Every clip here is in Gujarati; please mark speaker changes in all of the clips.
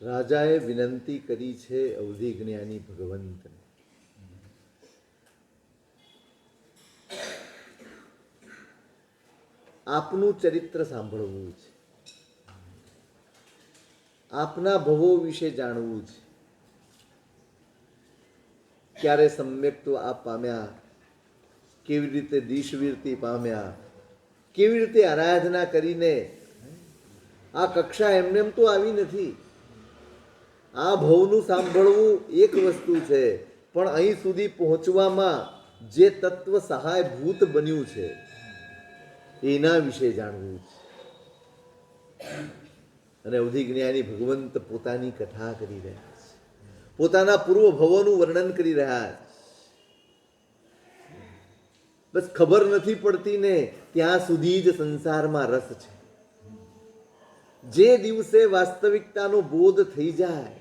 Speaker 1: રાજાએ વિનંતી કરી છે અવધિ જ્ઞાની ભગવંતને, આપનું ચરિત્ર સાંભળવું છે, આપના ભવો વિશે જાણવું છે. ક્યારે સમ્યક તો આપ પામ્યા, કેવી રીતે દિશવીરતી પામ્યા, કેવી રીતે આરાધના કરીને. આ કક્ષા એમને તો આવી નથી. આ ભવનું સાંભળવું એક વસ્તુ છે, પણ અહીં સુધી પહોંચવામાં જે તત્વ સહાયભૂત બન્યું છે એના વિશે જાણવું છે. અને અવધિ જ્ઞાની ભગવંત પોતાની કથા કરી રહ્યા છે, પોતાના પૂર્વ ભવોનું વર્ણન કરી રહ્યા છે. બસ ખબર નથી પડતી ને ત્યાં સુધી જ સંસારમાં રસ છે. જે દિવસે વાસ્તવિકતાનો બોધ થઈ જાય,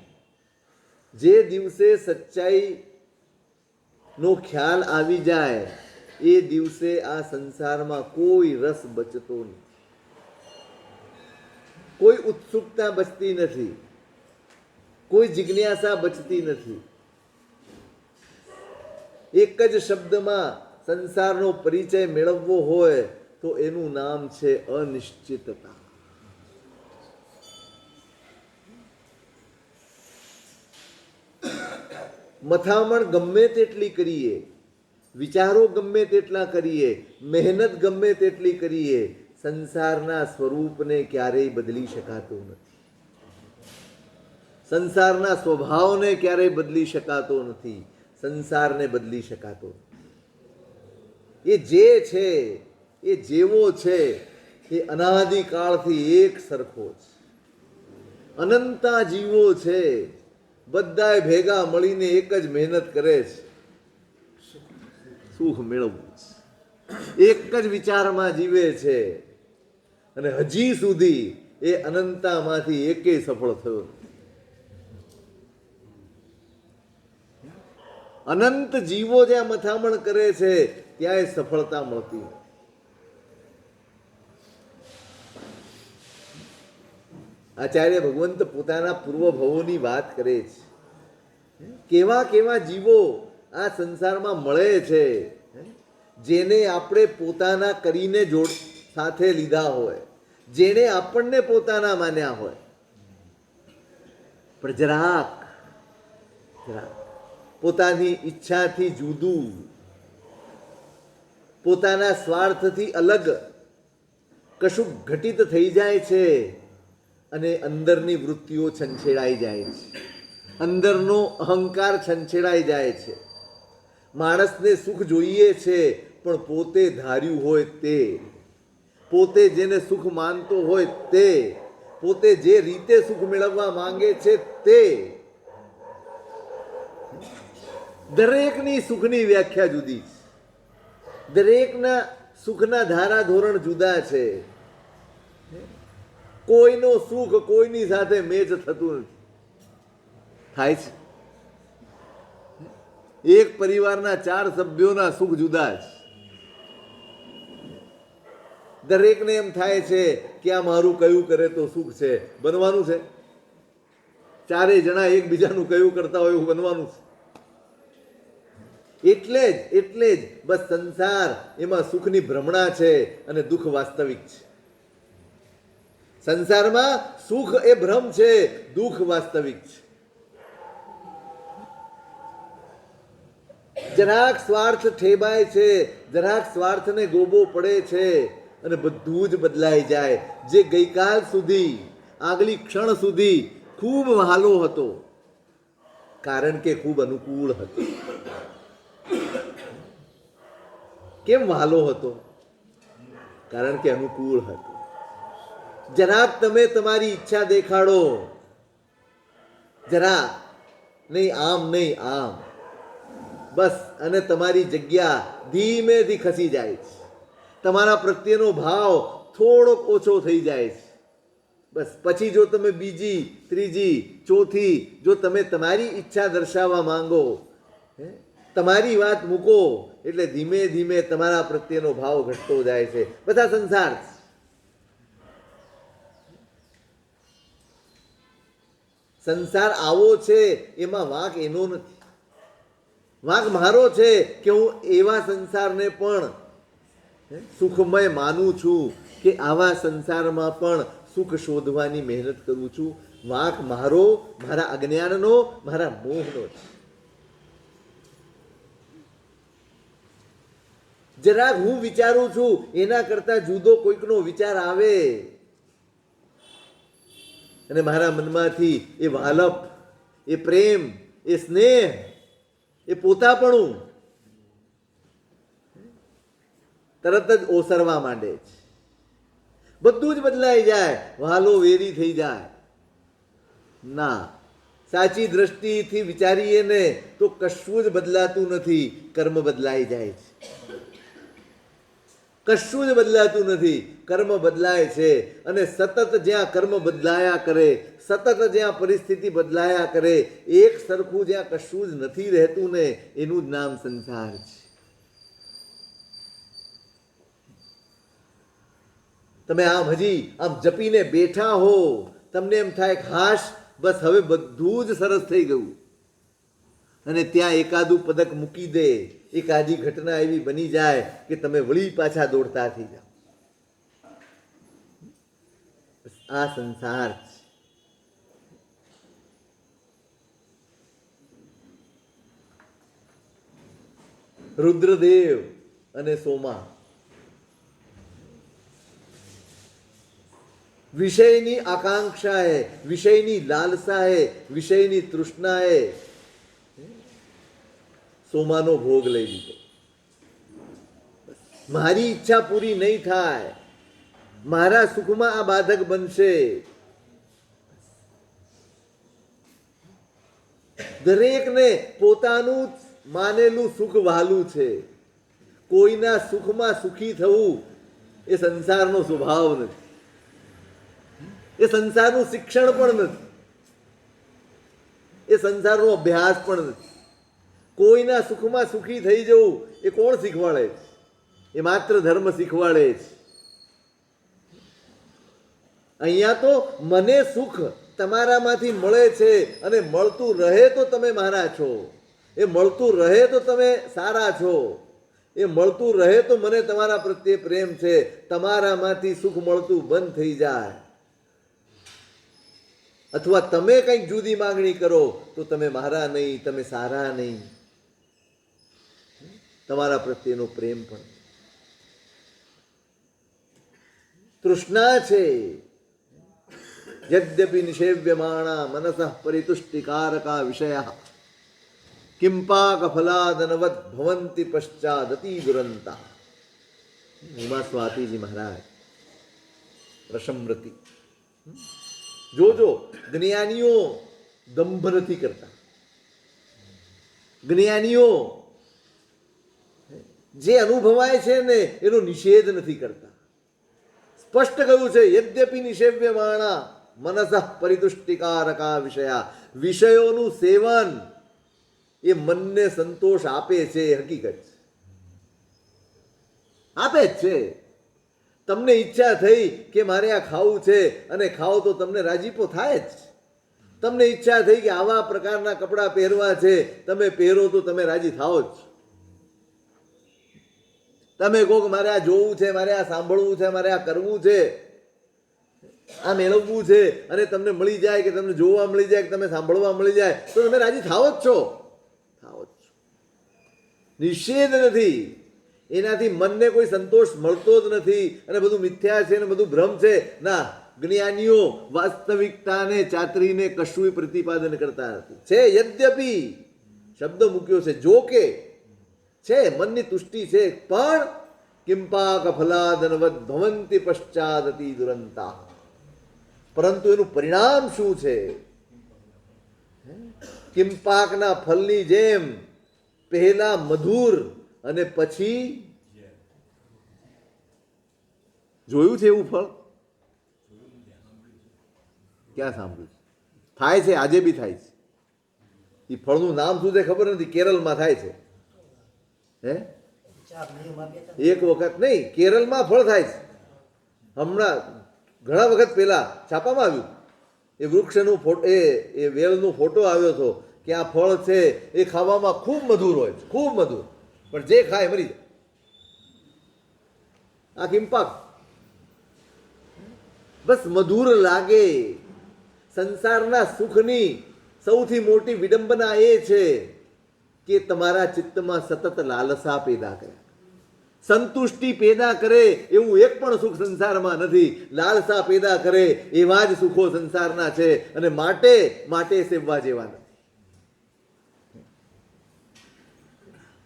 Speaker 1: જે દિવસે સચ્ચાઈનો ખ્યાલ આવી જાય, એ દિવસે આ સંસારમાં કોઈ રસ બચતો નથી, કોઈ ઉત્સુકતા બચતી નથી, કોઈ જિજ્ઞાસા બચતી નથી. એક જ શબ્દમાં સંસારનો પરિચય મેળવવો હોય તો એનું નામ છે અનિશ્ચિતતા. મથામણ ગમે તેટલી કરીએ, વિચારો ગમે તેટલા કરીએ, મહેનત ગમે તેટલી કરીએ, સંસારના સ્વરૂપને ક્યારેય બદલી શકાતું નથી. સંસારના સ્વભાવને ક્યારેય બદલી શકાતો નથી. સંસારને બદલી શકાતો નથી. એ જે છે, એ જેવો છે, એ અનાદિકાળથી એક સરખો છે. અનંતા જીવો છે, બધાય ભેગા મળીને એક જ મહેનત કરે છે, સુખ મેળવવું છે. એક જ વિચારમાં જીવે છે અને હજી સુધી એ અનંતામાંથી એકેય સફળ થયો નથી. અનંત જીવો જ્યાં મથામણ કરે છે ત્યાં એ સફળતા મળતી નથી. આચાર્ય ભગવંત પોતાના પૂર્વ ભવોની વાત કરે છે. કેવા કેવા જીવો આ સંસારમાં મળે છે, જેને આપણે પોતાના કરીને સાથે લીધા હોય, જેને આપણને પોતાના માન્યા હોય, પણ જરાક પોતાની ઈચ્છાથી જુદું, પોતાના સ્વાર્થથી અલગ કશું ઘટિત થઈ જાય છે અને અંદરની વૃત્તિઓ છંછેડાઈ જાય છે, અંદરનો અહંકાર છંછેડાઈ જાય છે. માણસને સુખ જોઈએ છે, પણ પોતે ધાર્યું હોય તે, પોતે જેને સુખ માનતો હોય તે, પોતે જે રીતે સુખ મેળવવા માંગે છે તે. દરેકની સુખની વ્યાખ્યા જુદી છે, દરેકના સુખના ધારા ધોરણ જુદા છે. કોઈનો સુખ કોઈની સાથે મેચ થતું નથી. થાય છે? એક પરિવારના 4 સભ્યોના સુખ જુદા છે. દરેકને એમ થાય છે કે આ મારું કયું કરે તો સુખ છે, બનવાનું છે. 4 જણા એકબીજાનું કયું કરતા હોય એવું બનવાનું છે. એટલે જ બસ સંસાર એમાં સુખની ભ્રમણા છે અને દુઃખ વાસ્તવિક છે. સંસારમાં સુખ એ ભ્રમ છે, દુઃખ વાસ્તવિક છે. જરાક સ્વાર્થ ઠેબાય છે, જરાક સ્વાર્થને ગોબો પડે છે અને બધું જ બદલાઈ જાય. જે ગઈકાલ સુધી, આગલી ક્ષણ સુધી ખૂબ વહાલો હતો, કારણ કે ખૂબ અનુકૂળ હતો. કેમ વહાલો હતો? કારણ કે અનુકૂળ હતો. જરાક તમે તમારી ઈચ્છા દેખાડો, જરાક, નહીં આમ નહીં આમ, બસ, અને તમારી જગ્યા ધીમેથી ખસી જાય છે. તમારા પ્રત્યેનો ભાવ થોડોક ઓછો થઈ જાય છે. બસ પછી જો તમે બીજી, ત્રીજી, ચોથી જો તમે તમારી ઈચ્છા દર્શાવવા માંગો, તમારી વાત મૂકો, એટલે ધીમે ધીમે તમારા પ્રત્યેનો ભાવ ઘટતો જાય છે. બધા સંસાર છે. સંસાર આવો છે એમાં વાંક એનો નથી. વાંક મારો છે કે હું એવા સંસારને પણ સુખમય માનું છું, કે આવા સંસારમાં પણ સુખ શોધવાની મહેનત કરું છું. વાંક મારો, મારા અજ્ઞાનનો, મારા મોહનો છે. જરાક હું વિચારું છું એના કરતા જુદો કોઈકનો વિચાર આવે અને મારા મનમાંથી એ વાલપ, એ પ્રેમ, એ સ્નેહ, એ પોતાપણું તરત જ ઓસરવા માંડે છે. બધું જ બદલાઈ જાય, વાલો વેરી થઈ જાય. ના, સાચી દ્રષ્ટિથી વિચારીએ ને તો કશું જ બદલાતું નથી, કર્મ બદલાઈ જાય છે. કશું જ બદલાતું નથી, કર્મ બદલાય છે. અને સતત જ્યાં કર્મ બદલાયા કરે, સતત જ્યાં પરિસ્થિતિ બદલાયા કરે, એક સરખું જ્યાં કશું જ નથી રહેતું ને, એનું જ નામ સંસાર છે. તમે આમ હજી આમ જપીને બેઠા હો, તમને એમ થાય હાશ બસ હવે બધું જ સરસ થઈ ગયું, અને ત્યાં એકાદું પદક મૂકી દે, એકાદી ઘટના એવી બની જાય કે તમે વળી પાછા દોડતા થઈ જાઓ. આ સંસાર છે. રુદ્રદેવ અને સોમા વિષયની આકાંક્ષાએ, વિષયની લાલસાએ, વિષયની તૃષ્ણાએ સોમાનો ભોગ લઈ લીધો. મારી ઈચ્છા પૂરી નહીં થાય, મારા સુખમાં આ બાધક બનશે. દરેકને પોતાનું જ માનેલું સુખ વહાલું છે. કોઈના સુખમાં સુખી થવું એ સંસારનો સ્વભાવ નથી, એ સંસારનું શિક્ષણ પણ નથી, એ સંસારનો અભ્યાસ પણ નથી. કોઈના સુખમાં સુખી થઈ જવું એ કોણ શીખવાડે છે? એ માત્ર ધર્મ શીખવાડે છે. અહીંયા તો મને સુખ તમારામાંથી મળે છે, અને મળતું રહે તો તમે મારા છો, એ મળતું રહે તો તમે સારા છો, એ મળતું રહે તો મને તમારા પ્રત્યે પ્રેમ છે. તમારામાંથી સુખ મળતું બંધ થઈ જાય, અથવા તમે કંઈક જુદી માંગણી કરો તો તમે મારા નહીં, તમે સારા નહીં. તમારા પ્રત્યેનો પ્રેમ પણ તૃષ્ણા છે. યદ્યપિ નિષેવ્યમાણા મનસઃ પરિતુષ્ટિકારકા વિષયા કિંપાક ફલાદનવદ ભવંતિ પશ્ચાદતિ દુરંતા. ઉમા સ્વાતિજી મહારાજ રસમૃતિ. જોજો, જ્ઞાનીઓ દંભ નથી કરતા. જ્ઞાનીઓ જે અનુભવાય છે ને એનો નિષેધ નથી કરતા. સ્પષ્ટ કહ્યું છે, યદ્યપિ નિષેવ્યમાણા મનસઃ પરિતુષ્ટિકારકા વિષયા. વિષયોનું સેવન એ મનને સંતોષ આપે છે, એ હકીકત છે. આપે જ છે. તમને ઈચ્છા થઈ કે મારે આ ખાવું છે, અને ખાઓ તો તમને રાજીપો થાય જ. તમને ઈચ્છા થઈ કે આવા પ્રકારના કપડાં પહેરવા છે, તમે પહેરો તો તમે રાજી થાઓ જ. તમે કહો કે મારે આ જોવું છે, મારે આ સાંભળવું છે, મારે આ કરવું છે, આ મેળવવું છે, અને તમને મળી જાય, કે તમને જોવા મળી જાય, કે તમે સાંભળવા મળી જાય, તો તમે રાજી થાવ જ છો. થાવ જ છો. નિષેધ નથી. એનાથી મનને કોઈ સંતોષ મળતો જ નથી, અને બધું મિથ્યા છે, અને બધું ભ્રમ છે. ના, જ્ઞાનીઓ વાસ્તવિકતાને ચાતરીને કશું પ્રતિપાદન કરતા નથી. છે યદ્યપિ શબ્દ મૂક્યો છે, જો કે છે, મનની તુષ્ટિ છે, પણ કિંપાક ફલાદનવદ ભવંતિ પશ્ચાદતિ દુરંતા. પરંતુ એનું પરિણામ શું છે? કિંપાકના ફલની જેમ પહેલા મધુર અને પછી જોયું છે એવું ફળ? ક્યાં સાંભળ્યું? થાય છે, આજે બી થાય છે. એ ફળનું નામ શું છે ખબર નથી. કેરળમાં થાય છે. હે, એક વખત નહીં, કેરળમાં ફળ થાય છે. હમણાં ઘણા વખત પહેલા છાપામાં આવ્યું. એ વૃક્ષનું ફોટો એ વેલનો ફોટો આવ્યો હતો કે આ ફળ છે એ ખાવામાં ખૂબ મધુર હોય છે, ખૂબ મધુર, પણ જે ખાય મરી જાય. આ કિંપાક બસ મધુર લાગે. સંસારના સુખની સૌથી મોટી વિડંબના એ છે કે તમારા ચિત્તમાં સતત લાલસા પેદા કરે, સંતુષ્ટિ પેદા કરે એવું એક પણ સુખ સંસારમાં નથી. લાલસા પેદા કરે એવા જ સુખો સંસારના છે, અને માટે સેવવા જેવા નથી.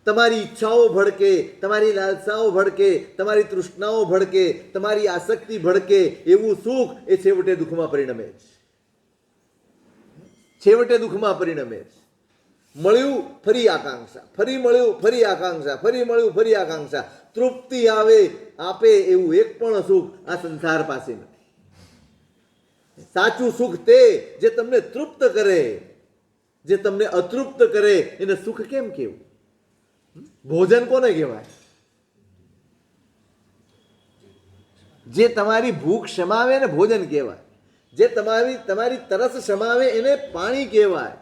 Speaker 1: તમારી ઈચ્છાઓ ભડકે, તમારી લાલસાઓ ભડકે, તમારી તૃષ્ણાઓ ભડકે, તમારી આસક્તિ ભડકે એવું સુખ એ છેવટે દુઃખમાં પરિણમે છે. છેવટે દુઃખમાં પરિણમે છે. મળ્યું ફરી આકાંક્ષા, ફરી મળ્યું ફરી આકાંક્ષા, ફરી મળ્યું ફરી આકાંક્ષા. તૃપ્તિ આપે એવું એક પણ સુખ આ સંસાર પાસે નથી. સાચું સુખ તે જે તમને તૃપ્ત કરે, જે તમને અતૃપ્ત કરે એને સુખ કેમ કહેવું? ભોજન કોને કહેવાય? જે તમારી ભૂખ શમાવે ને ભોજન કહેવાય. જે તમારી તરસ શમાવે એને પાણી કહેવાય.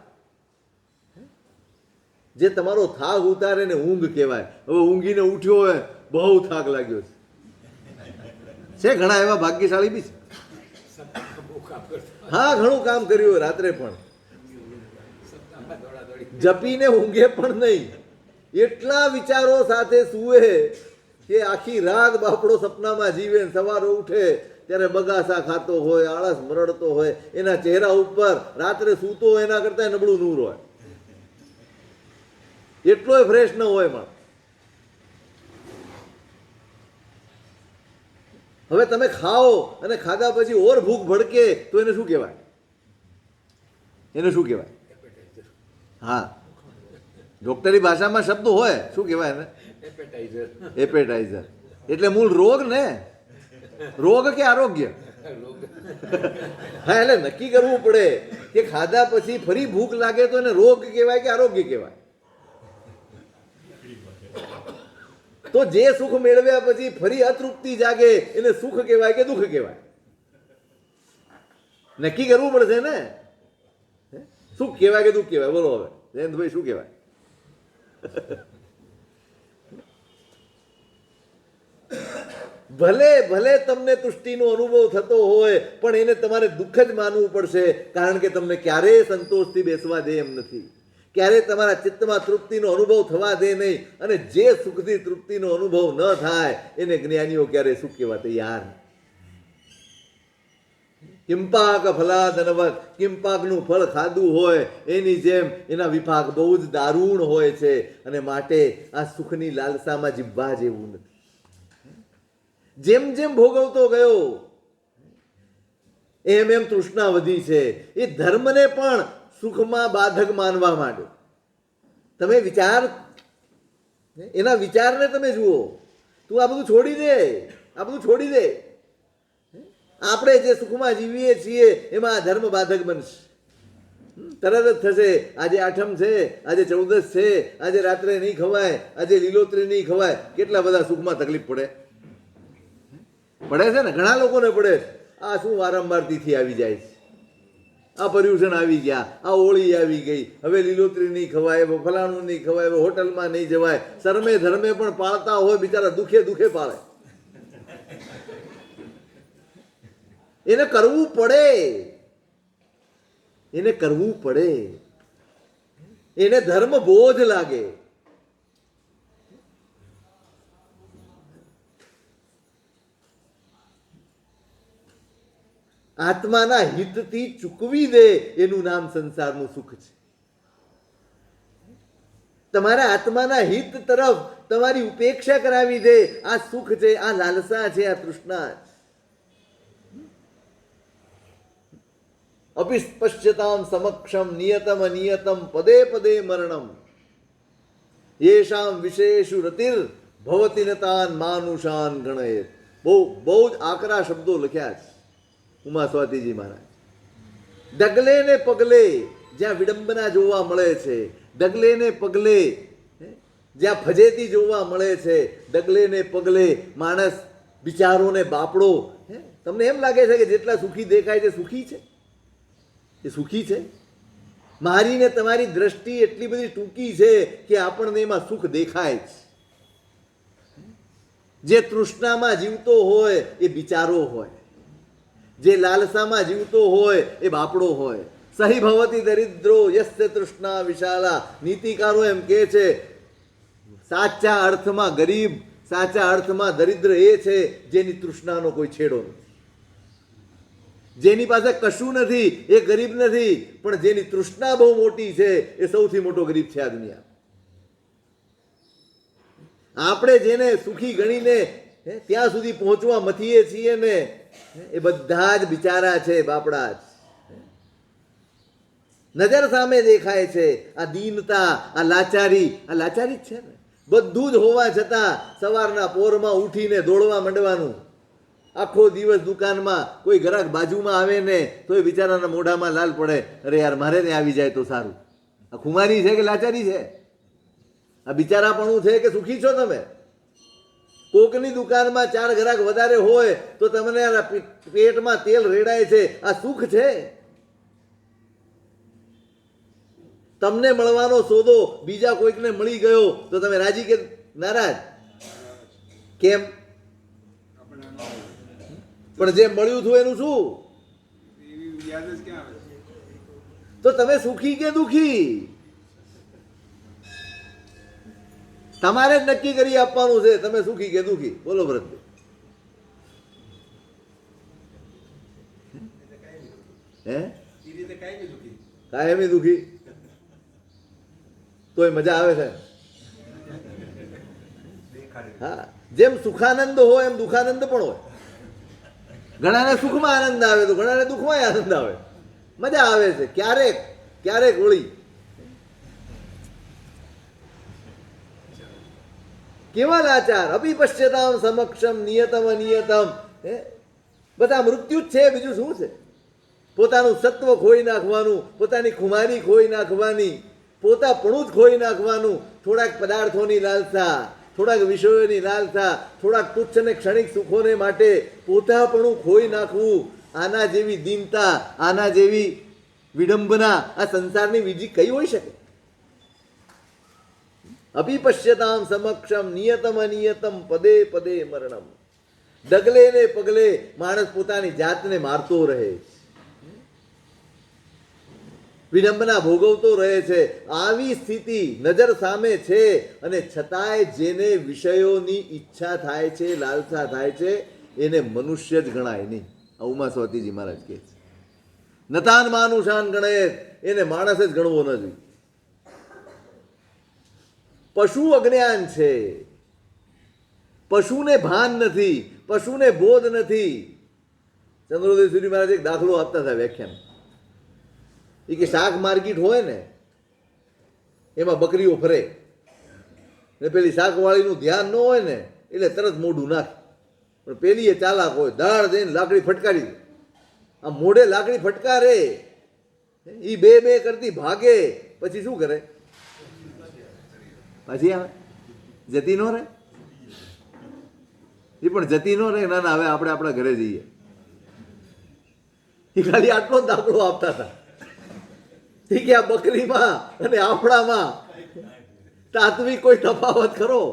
Speaker 1: જે તમારો થાક ઉતારે ને ઊંઘ કહેવાય. હવે ઊંઘીને ઉઠ્યો હોય, બહુ થાક લાગ્યો છે ઘણા એવા ભાગ્યશાળી બી છે. હા, ઘણું કામ કર્યું હોય રાત્રે પણ, જપીને ઊંઘે પણ નહીં, એટલા વિચારો સાથે સૂવે કે આખી રાત બાપડો સપનામાં જીવે, સવારે ઉઠે ત્યારે બગાસા ખાતો હોય, આળસ મરડતો હોય, એના ચહેરા ઉપર રાત્રે સૂતો હોય એના કરતા નબળું નૂર હોય, એટલોય ફ્રેશ ન હોય એમાં. હવે તમે ખાઓ અને ખાધા પછી ઓર ભૂખ ભડકે તો એને શું કહેવાય? એને શું કહેવાય? હા, ડોક્ટરી ભાષામાં શબ્દ હોય, શું કહેવાય એને? એપેટાઇઝર. એટલે મૂળ રોગ ને, રોગ કે આરોગ્ય? હા, એટલે નક્કી કરવું પડે કે ખાધા પછી ફરી ભૂખ લાગે તો એને રોગ કહેવાય કે આરોગ્ય કહેવાય. તો જે સુખ મેળવ્યા પછી ફરી અતૃપ્તિ જાગે એને સુખ કહેવાય કે દુઃખ કહેવાય? નક્કી કરવું પડશે ને. સુખ કહેવાય કે દુઃખ કહેવાય? બોલો હવે જયંતભાઈ, શું કહેવાય? ભલે તમને તુષ્ટિનો અનુભવ થતો હોય, પણ એને તમારે દુઃખ જ માનવું પડશે, કારણ કે તમને ક્યારેય સંતોષથી બેસવા દે એમ નથી, ક્યારેય તમારા ચિત્તમાં તૃપ્તિનો અનુભવ થવા દે નહીં. અને જે સુખથી તૃપ્તિનો અનુભવ ન થાય એને જ્ઞાનીઓ ક્યારેય સુખ કહેવા તૈયાર નહીં. કિંપાક ફલાદનવત, કિંપાકનું ફળ ખાધું હોય એની જેમ એના વિપાક બહુ જ દારૂણ હોય છે, અને માટે આ સુખની લાલસામાં જીવવા જેવું નથી. જેમ જેમ ભોગવતો ગયો એમ તૃષ્ણા વધી છે. એ ધર્મને પણ સુખમાં બાધક માનવા માંડ્યો. તમે એના વિચારને તમે જુઓ. તું આ બધું છોડી દે, આ બધું છોડી દે. આપણે જે સુખમાં જીવીએ છીએ એમાં આ ધર્મ બાધક બનશે. તરત જ થશે. આજે આઠમ છે, આજે 14 છે, આજે રાત્રે નહીં ખવાય, આજે લીલોતરી નહીં ખવાય. કેટલા બધા સુખમાં તકલીફ પડે છે ને, ઘણા લોકોને પડે. આ શું વારંવાર તિથિ આવી જાય છે, આ પર્યુષણ આવી ગયા, આ હોળી આવી ગઈ, હવે લીલોતરી નહીં ખવાય, હવે ફલાણું નહીં ખવાય, હવે હોટલમાં નહીં જવાય. શરમે ધર્મે પણ પાળતા હોય બિચારા, દુખે પાળે. એને કરવું પડે, એને કરવું પડે. એને ધર્મ બોજ લાગે. આત્માના હિતથી ચૂકવી દે એનું નામ સંસારનું સુખ છે. તમારા આત્માના હિત તરફ તમારી ઉપેક્ષા કરાવી દે, આ સુખ છે, આ લાલસા છે, આ તૃષ્ણા છે. અપિસ્પશ્યતામ સમક્ષમ નિયતમ અનિયતમ પદે પદે મરણમ યેષામ વિશેષુ રતિર ભવતિ નતાન માનુષાન ગણયેત. બહુ જ આકરા શબ્દો લખ્યા છે ઉમા સ્વાતિજી મહારાજ. ડગલે ને પગલે જ્યાં વિડંબના જોવા મળે છે, ડગલે ને પગલે જ્યાં ફજેતી જોવા મળે છે, ડગલે ને પગલે માણસ બિચારોને બાપડો. તમને એમ લાગે છે કે જેટલા સુખી દેખાય છે સુખી છે? એ સુખી છે? મારી ને તમારી દ્રષ્ટિ એટલી બધી ટૂંકી છે કે આપણને એમાં સુખ દેખાય છે. જે તૃષ્ણામાં જીવતો હોય એ બિચારો હોય, જે લાલસામાં જીવતો હોય એ બાપડો હોય. સહી ભવતી દરિદ્રો યસ્ય તૃષ્ણા વિશાલા. નીતિકારો એમ કહે છે સાચા અર્થમાં ગરીબ, સાચા અર્થમાં દરિદ્ર એ છે જેની તૃષ્ણાનો કોઈ છેડો નથી, જેની પાસે કશું નથી એ ગરીબ નથી, પણ જેની તૃષ્ણા બહુ મોટી છે એ સૌથી મોટો ગરીબ છે આ દુનિયા. આપણે જેને સુખી ગણીને ત્યાં સુધી પહોંચવા મથીએ છીએ ને એ બધા જ બિચારા છે, બાપડા જ. નજર સામે દેખાય છે આ દીનતા, આ લાચારી જ છે ને. બધું જ હોવા છતાં સવારના પોરમાં ઉઠીને દોડવા માંડવાનું, આખો દિવસ દુકાનમાં કોઈ ગ્રાહક બાજુમાં આવે ને તો એ બિચારાના મોઢામાં લાલ પડે, અરે યાર મારે ને આવી જાય તો સારું. આ ખુમારી છે કે લાચારી છે? આ બિચારાપણું છે કે સુખી છો તમે? કોકની દુકાનમાં 4 ગ્રાહક વધારે હોય તો તમને પેટમાં તેલ રેડાય છે, આ સુખ છે? તમને મળવાનો સોદો બીજા કોઈકને મળી ગયો તો તમે રાજી કે નારાજ? કેમ? પણ જે મળ્યું હતું એનું શું? તો તમે સુખી કે દુખી? તમારે જ નક્કી કરી આપવાનું છે તમે સુખી કે દુખી. બોલો ભરતભાઈ. હે? કાયમી દુખી? તોય મજા આવે છે. હા, જેમ સુખાનંદ હોય એમ દુખાનંદ પણ હોય. ઘણાને સુખમાં આનંદ આવે તો ઘણાને દુઃખમાં આનંદ આવે. મજા આવે છે ક્યારેક ક્યારેક ઓળી. કેવા લાચાર! અભિપશ્યતામ સમક્ષમ નિયતમ અનિયતમ. બધા મૃત્યુ જ છે, બીજું શું છે? પોતાનું સત્વ ખોઈ નાખવાનું, પોતાની ખુમારી ખોઈ નાખવાની, પોતાપણું જ ખોઈ નાખવાનું. થોડાક પદાર્થોની લાલસા, થોડાક વિષયોની લાલસા, થોડાક તુચ્છ અને ક્ષણિક સુખોને માટે પોતાપણું ખોઈ નાખવું. આના જેવી દીનતા, આના જેવી વિડંબના આ સંસારની બીજી કઈ હોઈ શકે? અભિપશ્યતામ સમક્ષમ નિયતમ અનિયતમ પદે પદે મરણમ. ડગલે ને પગલે માણસ પોતાની જાતને મારતો રહે, વિડંબના ભોગવતો રહે છે. આવી સ્થિતિ નજર સામે છે અને છતાંય જેને વિષયોની ઈચ્છા થાય છે, લાલસા થાય છે, એને મનુષ્ય જ ગણાય નહીં. ઉમા સ્વાતીજી મહારાજ કહે છે નતાન માનુષાન ગણે, એને માણસ જ ગણવો ન જોઈએ. પશુ અજ્ઞાન છે, પશુને ભાન નથી, પશુને બોધ નથી. ચંદ્રોદય સૂર્ય મહારાજ એક દાખલો આપતા હતા વ્યાખ્યાન. એ કે શાક માર્કેટ હોય ને એમાં બકરીઓ ફરે ને પેલી શાકવાળીનું ધ્યાન ન હોય ને એટલે તરત મોઢું નાખે. પણ પેલી એ ચાલાક હોય, દાળ દઈને લાકડી ફટકારી દે. આ મોઢે લાકડી ફટકારે, એ બે બે કરતી ભાગે, પછી શું કરે? પાછી આવે, જતી ન રહે. એ પણ જતી ન રહે. ના ના, હવે આપણે આપણા ઘરે જઈએ. એ ખાલી આટલો જ દાખલો આપતા હતા કે આ બકરીમાં અને આપણામાં તાત્વિક કોઈ તફાવત ખરો?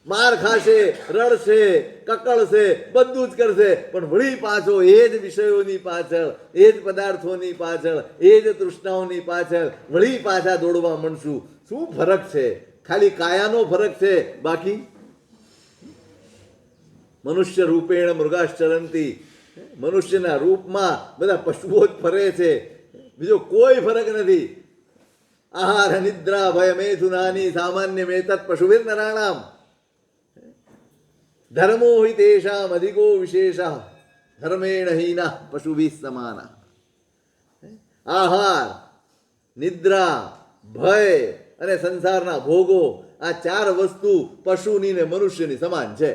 Speaker 1: માર ખાશે, રડશે, કકળશે, બધું જ કરશે, પણ વળી પાછો એ જ વિષયોની પાછળ, એ જ પદાર્થોની પાછળ, એ જ તૃષ્ણાઓની પાછળ વળી પાછા દોડવા માંડશું. શું ફરક છે? ખાલી કાયાનો ફરક છે, બાકી મનુષ્ય રૂપેણ મૃગાશ્ચરંતી. મનુષ્યના રૂપમાં બધા પશુઓ જ ફરે છે, બીજો કોઈ ફરક નથી. આહાર નિદ્રા ભય મેથુનાની સામાન્ય મેતત પશુભિર નરાણામ. ધર્મો હિ તેષામ અધિકો વિશેષ ધર્મેણ હીના પશુભિ સમાના. આહાર, નિદ્રા, ભય અને સંસારના ભોગો, આ 4 વસ્તુ પશુની ને મનુષ્યની સમાન છે.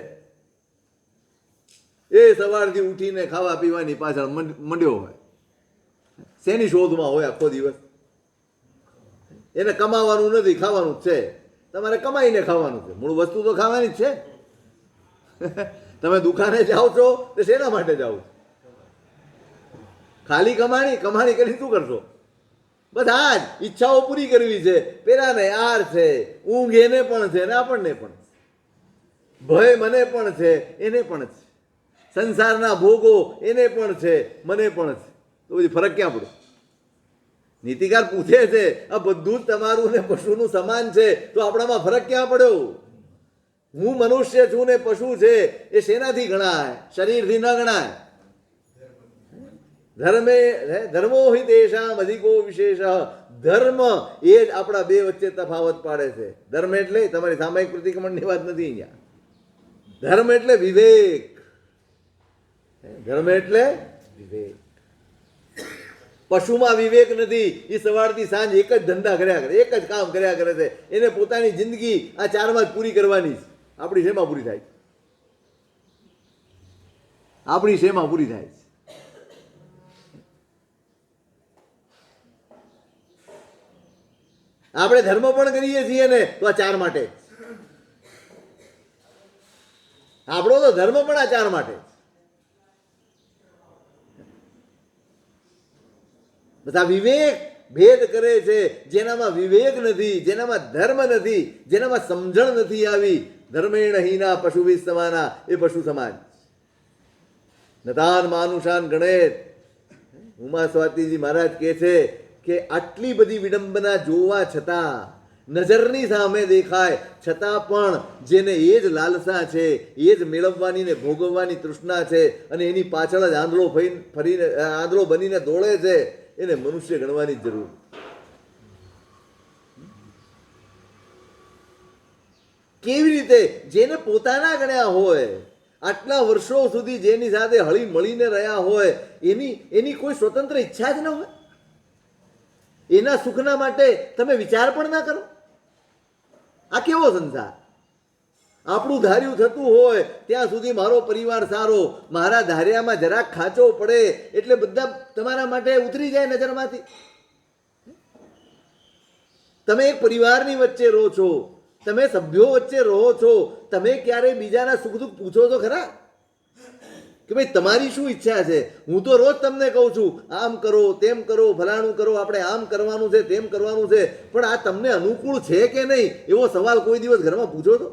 Speaker 1: એ સવારથી ઉઠીને ખાવા પીવાની પાછળ મંડ્યો હોય, શેની શોધમાં હોય આખો દિવસ? એને કમાવાનું નથી, ખાવાનું જ છે. તમારે કમાઈને ખાવાનું છે, મૂળ વસ્તુ તો ખાવાની જ છે. તમે દુકાને જાઓ છો તો શેના માટે જાઓ છો? ખાલી કમાણી કમાણી કરી શું કરશો? બસ આ જ ઈચ્છાઓ પૂરી કરવી છે. પેલાને આર છે, ઊંઘ એને પણ છે ને આપણને પણ, ભય મને પણ છે એને પણ છે, સંસારના ભોગો એને પણ છે મને પણ છે. તો પછી ફરક ક્યાં પડે? નીતિકાર પૂછે છે આ બધું જ તમારું ને પશુનું સમાન છે, તો આપણામાં ફરક ક્યાં પડ્યો? હું મનુષ્ય છું ને પશુ છે એ શેનાથી ગણાય? શરીરથી ન ગણાય. ધર્મો હિ તેષામ અધિકો વિશેષ. ધર્મ એ જ આપણા બે વચ્ચે તફાવત પાડે છે. ધર્મ એટલે તમારી સામાયિક પ્રતિક્રમણની વાત નથી અહીંયા. ધર્મ એટલે વિવેક. ધર્મ એટલે વિવેક. પશુમાં વિવેક નથી. એ સવારથી સાંજ એક જ ધંધા કર્યા કરે, એક જ કામ કર્યા કરે છે. એને પોતાની જિંદગી આ ચારમાં જ પૂરી કરવાની છે. આપણી શેમાં પૂરી થાય? આપણી શેમાં પૂરી થાય? આપણે ધર્મ પણ કરીએ છીએ ને તો આ ચાર માટે. આપણો તો ધર્મ પણ આ ચાર માટે. બસ આ વિવેક ભેદ કરે છે. જેનામાં વિવેક નથી, જેનામાં ધર્મ નથી, જેનામાં સમજણ નથી આવી, ધર્મેણ હીના પશુ સમાના, એ પશુ સમાન. નતાન માનુષાન ગણેત. ઉમા સ્વાતિજી મહારાજ કહે છે કે આટલી બધી વિડંબના જોવા છતાં, નજરની સામે દેખાય છતાં પણ જેને એ જ લાલસા છે, એ જ મેળવવાની ને ભોગવવાની તૃષ્ણા છે અને એની પાછળ જ આંધળો બનીને દોડે છે, એને મનુષ્ય ગણવાની જરૂર. કેવી રીતે? જેને પોતાના ગણ્યા હોય, આટલા વર્ષો સુધી જેની સાથે હળી મળીને રહ્યા હોય, એની કોઈ સ્વતંત્ર ઈચ્છા જ ન હોય. એના સુખના માટે તમે વિચાર પણ ના કરો. આ કેવો સંસાર? આપણું ધાર્યું થતું હોય ત્યાં સુધી મારો પરિવાર સારો, મારા ધાર્યામાં જરાક ખાંચો પડે એટલે બધા તમારા માટે ઉતરી જાય નજરમાંથી. તમે એક પરિવારની વચ્ચે રહો છો, તમે સભ્યો વચ્ચે રહો છો, તમે ક્યારે બીજાના સુખ દુઃખ પૂછો તો ખરા કે ભાઈ તમારી શું ઈચ્છા છે? હું તો રોજ તમને કહું છું આમ કરો, તેમ કરો, ફલાણું કરો, આપણે આમ કરવાનું છે, તેમ કરવાનું છે, પણ આ તમને અનુકૂળ છે કે નહીં એવો સવાલ કોઈ દિવસ ઘરમાં પૂછો તો?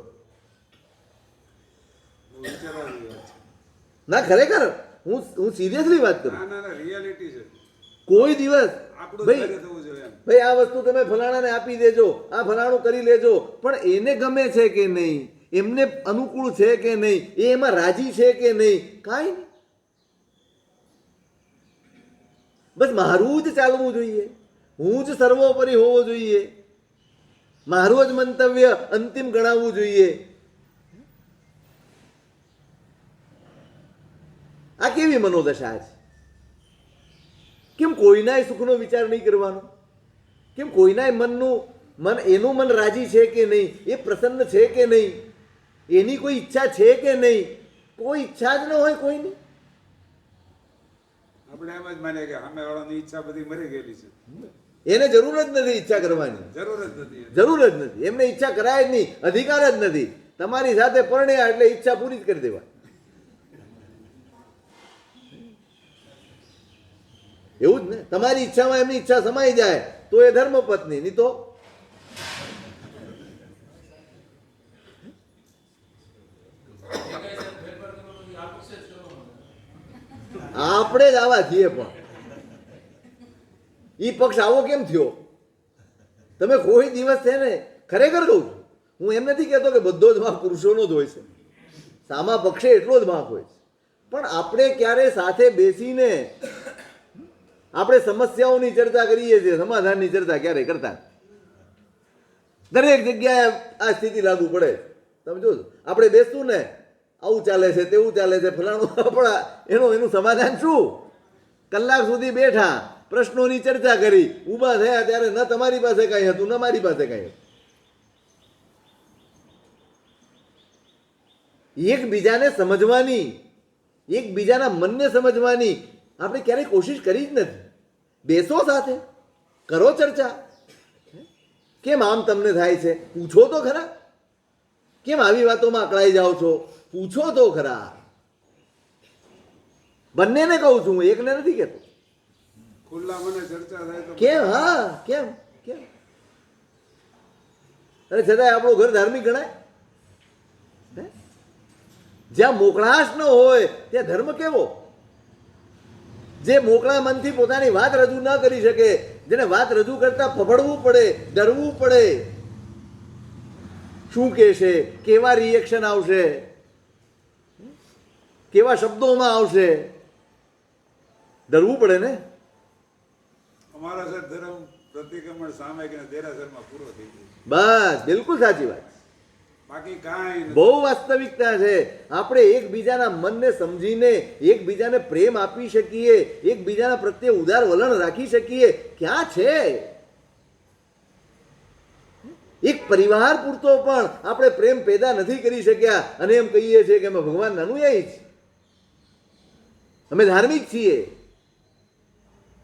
Speaker 1: ના, ખરેખર હું સિરિયસલી વાત કરું. કોઈ દિવસ ભાઈ આ વસ્તુ તમે ફલાણાને આપી દેજો, આ ફલાણું કરી લેજો, પણ એને ગમે છે કે નહીં, એમને અનુકૂળ છે કે નહીં, એ એમાં રાજી છે કે નહીં, કાંઈ નહીં. બસ મારું જ ચાલવું જોઈએ, હું જ સર્વોપરી હોવો જોઈએ, મારું જ મંતવ્ય અંતિમ ગણાવવું જોઈએ. આ કેવી મનોદશા છે? કેમ કોઈનાય સુખનો વિચાર નહીં કરવાનો? કેમ કોઈનાય એનું મન રાજી છે કે નહીં, એ પ્રસન્ન છે કે નહીં, એની કોઈ ઈચ્છા છે કે નહીં? કોઈ ઈચ્છા જ ન હોય કોઈની.
Speaker 2: આપણે એમ જ માનીએ કે સામેવાળાની ઈચ્છા બધી મરી ગયેલી છે,
Speaker 1: એને જરૂર જ નથી ઈચ્છા કરવાની. જરૂર જ નથી. એમને ઈચ્છા કરાય જ નહીં, અધિકાર જ નથી. તમારી સાથે પરણ્યા એટલે ઈચ્છા પૂરી જ કરી દેવા. એવું જ ને. તમારી ઈચ્છામાં એમની ઈચ્છા સમાઈ જાય તો એ ધર્મપત્ની, નહીં તો આપણે જ આવા છીએ. પણ ઈ પક્ષ આવો કેમ થયો? તમે કોઈ દિવસ છે ને, ખરેખર કહું છું, હું એમ નથી કહેતો કે બધો જ વાંક પુરુષોનો જ હોય છે, સામા પક્ષે એટલો જ વાંક હોય છે, પણ આપણે ક્યારે સાથે બેસીને આપણે સમસ્યાઓની ચર્ચા કરીએ છીએ, સમાધાનની ચર્ચા ક્યારે કરતા? દરેક જગ્યાએ આ સ્થિતિ લાગુ પડે. તમે જોજો, આપણે બેસતું ને, આવું ચાલે છે, તેવું ચાલે છે, ફલાણું, આપણા એનું સમાધાન શું? કલાક સુધી બેઠા, પ્રશ્નોની ચર્ચા કરી, ઊભા થયા ત્યારે ન તમારી પાસે કાંઈ હતું, ન મારી પાસે કાંઈ હતું. એકબીજાને સમજવાની, એકબીજાના મનને સમજવાની આપણે ક્યારેય કોશિશ કરી જ નથી. બેસો સાથે, કરો ચર્ચા. કેમ આમ તમને થાય છે? પૂછો તો ખરા. કેમ આવી વાતોમાં અકળાઈ જાઓ છો? પૂછો તો ખરા. બંનેને કહું છું, હું એકને નથી કહેતો.
Speaker 2: ખુલ્લા મને ચર્ચા થાય તો
Speaker 1: કેમ? હા, કેમ કેમ? અને છતાંય આપણું ઘર ધાર્મિક ગણાય? હે? જ્યાં મોકળાશ ન હોય ત્યાં ધર્મ કેવો? જે મોકળા મનથી પોતાની વાત રજૂ ન કરી શકે, જેને વાત રજૂ કરતા ફફડવું પડે, ડરવું પડે, શું કહેશે, કેવા રિએક્શન આવશે, કેવા શબ્દોમાં આવશે, ડરવું પડે ને.
Speaker 2: અમારા સર ધર્મ પ્રતિક્રમણ સામે કે દેરાસરમાં પૂરો થઈ ગયો.
Speaker 1: બસ બિલકુલ સાચી વાત.
Speaker 2: બાકી કાંઈ નથી.
Speaker 1: બહુ વાસ્તવિકતા છે. આપણે એકબીજાના મનને સમજીને એકબીજાને પ્રેમ આપી શકીએ, એકબીજાના પ્રત્યે ઉદાર વલણ રાખી શકીએ, ક્યાં છે? એક પરિવાર પૂરતો પણ આપણે પ્રેમ પેદા નથી કરી શક્યા અને એમ કહીએ છીએ કે અમે ભગવાનના અનુયાયી છીએ, અમે ધાર્મિક છીએ,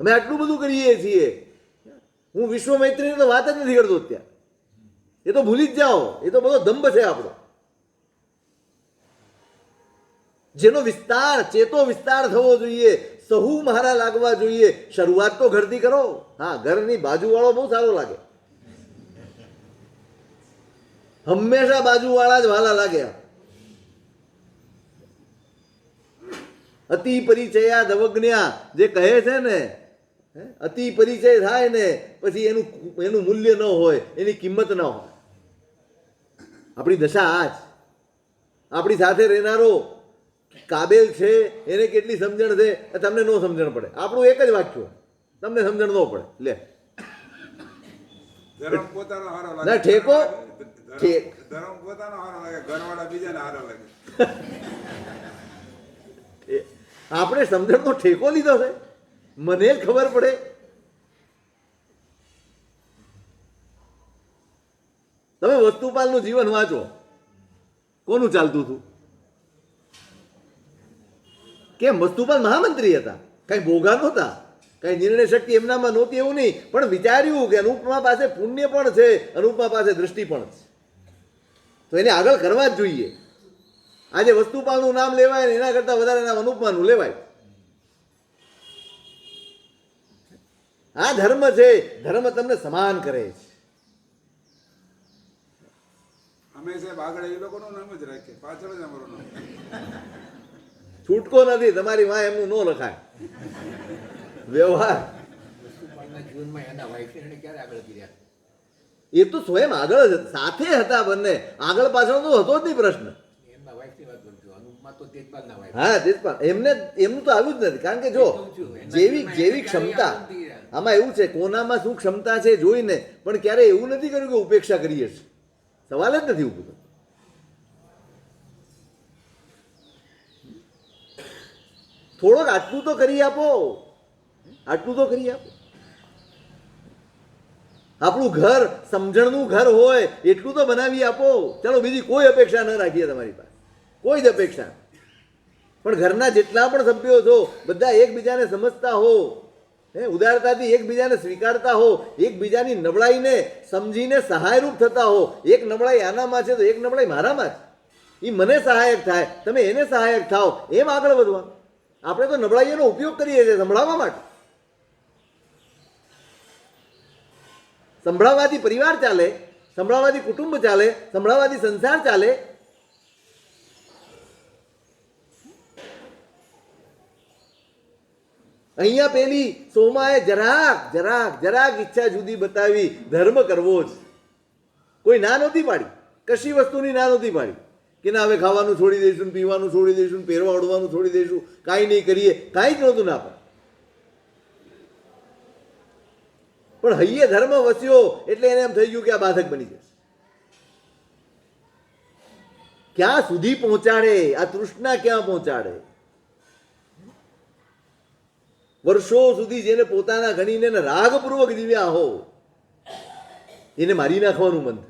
Speaker 1: અમે આટલું બધું કરીએ છીએ. હું વિશ્વ મૈત્રીની તો વાત જ નથી કરતો અત્યારે. એ તો ભૂલી જ જાઓ, એ તો બધો દંભ છે આપણો. જેનો વિસ્તાર, ચેતો વિસ્તાર થવો જોઈએ, સહુ મારા લાગવા જોઈએ. શરૂઆત તો ઘરથી કરો. હા, ઘરની બાજુવાળો બહુ સારો લાગે, હંમેશા બાજુવાળા જ વાલા લાગે. અતિ પરિચયા દવજ્ઞા જે કહે છે ને, અતિ પરિચય થાય ને પછી એનું મૂલ્ય ન હોય, એની કિંમત ન હોય. આપણી દશા આ જ. આપણી સાથે રહેનારો કાબેલ છે, એને કેટલી સમજણ છે એ તમને ન સમજણ પડે. આપણું એક જ વાક્ય, તમને સમજણ ન પડે. લે
Speaker 2: ધર્મ પોતાનો હારો
Speaker 1: ના,
Speaker 2: લાગે.
Speaker 1: ઠેકો
Speaker 2: ધર્મ પોતાનો હારો લાગે, ઘરવાળા બીજાને હારો લાગે.
Speaker 1: આપણે સમજણનો ઠેકો લીધો છે, મને જ ખબર પડે. તમે વસ્તુપાલનું જીવન વાંચો, કોનું ચાલતું હતું? કેમ? વસ્તુપાલ મહામંત્રી હતા, કઈ બોગા નહોતા, કઈ નિર્ણય શક્તિ એમનામાં નહોતી એવું નહીં, પણ વિચાર્યું કે અનુપમા પાસે પુણ્ય પણ છે, અનુપમા પાસે દ્રષ્ટિ પણ છે, તો એને આગળ કરવા જ જોઈએ. આજે વસ્તુપાલનું નામ લેવાય ને એના કરતા વધારે નામ અનુપમાનું લેવાય. આ ધર્મ છે, ધર્મ તમને સમાન કરે છે.
Speaker 2: અમે સાહેબ આગળ એ લોકોનું નામ જ રાખીએ, પાછળ જ અમારું નામ.
Speaker 1: છૂટકો નથી. તમારી માં એમનું ન લખાય. વ્યવહાર
Speaker 3: વસ્તુપાલના જીવનમાં એના વાઇફ એને ક્યારે આગળ કર્યા?
Speaker 1: એ તો સ્વયં આગળ જ સાથે હતા બંને. આગળ પાછળ તો હતો જ નહીં પ્રશ્ન.
Speaker 3: એમના વાઇફની વાત કરું છું. અનુપમા તો તેજપાલના વાઇફ.
Speaker 1: હા, તેજપાલ એમનું તો આવ્યું જ નથી. કારણ કે જો જેવી ક્ષમતા, આમાં એવું છે, કોનામાં શું ક્ષમતા છે જોઈને, પણ ક્યારે એવું નથી કર્યું કે ઉપેક્ષા કરીએ છીએ. સવાલ જ નથી ઉભો. થોડોક આટલું તો કરી આપો, આટલું તો કરી આપો. આપણું ઘર સમજણનું ઘર હોય એટલું તો બનાવી આપો. ચાલો, બીજી કોઈ અપેક્ષા ન રાખીએ તમારી પાસે, કોઈ જ અપેક્ષા. પણ ઘરના જેટલા પણ સભ્યો છો બધા એકબીજાને સમજતા હો, ઉદારતાથી એકબીજાને સ્વીકારતા હો, એકબીજાની નબળાઈને સમજીને સહાયરૂપ થતા હો. એક નબળાઈ આનામાં છે તો એક નબળાઈ મારામાં છે, એ મને સહાયક થાય, તમે એને સહાયક થાઓ, એમ આગળ વધવા. આપણે તો નબળાઈઓનો ઉપયોગ કરીએ છીએ સંભળાવવા માટે. સંભળાવાથી પરિવાર ચાલે, સંભળાવાથી કુટુંબ ચાલે, સંભળાવાથી સંસાર ચાલે. અહીંયા પેલી સોમાએ જરાક ઈચ્છા જુદી બતાવી, ધર્મ કરવો જ. કોઈ ના નહોતી પાડી, કશી વસ્તુની ના નહોતી પાડી કે ના હવે ખાવાનું છોડી દઈશું, પીવાનું છોડી દઈશું, પહેરવા ઓઢવાનું છોડી દઈશું, કાંઈ નહીં કરીએ, કાંઈ જ નહોતું ના પાડે. પણ હૈયે ધર્મ વસ્યો એટલે એને એમ થઈ ગયું કે આ બાધક બની જશે. ક્યાં સુધી પહોંચાડે આ તૃષ્ણા, ક્યાં પહોંચાડે? વર્ષો સુધી જેને પોતાના ગણીને રાગપૂર્વક જીવ્યા હો, એને મારી નાખવાનું મન થયું.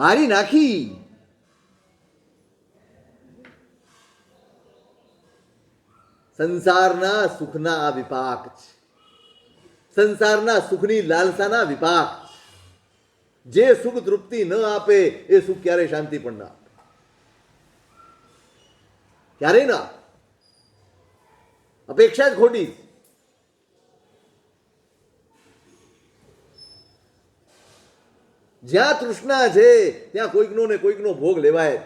Speaker 1: મારી નાખી. સંસારના સુખના આ વિપાક છે, સંસારના સુખની લાલસાના વિપાક છે. જે સુખ તૃપ્તિ ન આપે એ સુખ ક્યારેય શાંતિ પણ ના આપે, ક્યારેય ના. અપેક્ષા જ ખોટી. જ્યાં તૃષ્ણા છે ત્યાં કોઈકનો ને કોઈકનો ભોગ લેવાય જ.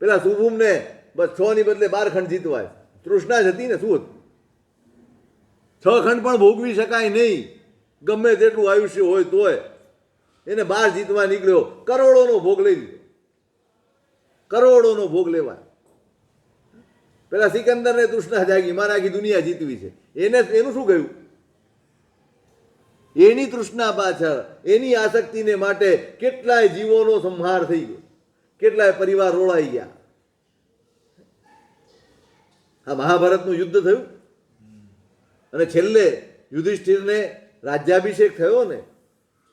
Speaker 1: પેલા શુભુમ ને બસ 6 ની બદલે 12 ખંડ જીતવાય. તૃષ્ણા જ હતી ને, શું હતું? 6 ખંડ પણ ભોગવી શકાય નહીં, ગમે તેટલું આયુષ્ય હોય તોય. એને 12 જીતવા નીકળ્યો, કરોડોનો ભોગ લઈ લીધો. કરોડોનો ભોગ લેવાય. પેલા સિકંદરને તૃષ્ણા જાગી, મારે આખી દુનિયા જીતવી છે. એનું શું ગયું? એની તૃષ્ણા પાછળ, એની આસક્તિને માટે કેટલાય જીવોનો સંહાર થઈ ગયો, કેટલાય પરિવાર રોળાઈ ગયા. આ મહાભારતનું યુદ્ધ થયું અને છેલ્લે યુધિષ્ઠિરને રાજ્યાભિષેક થયો ને,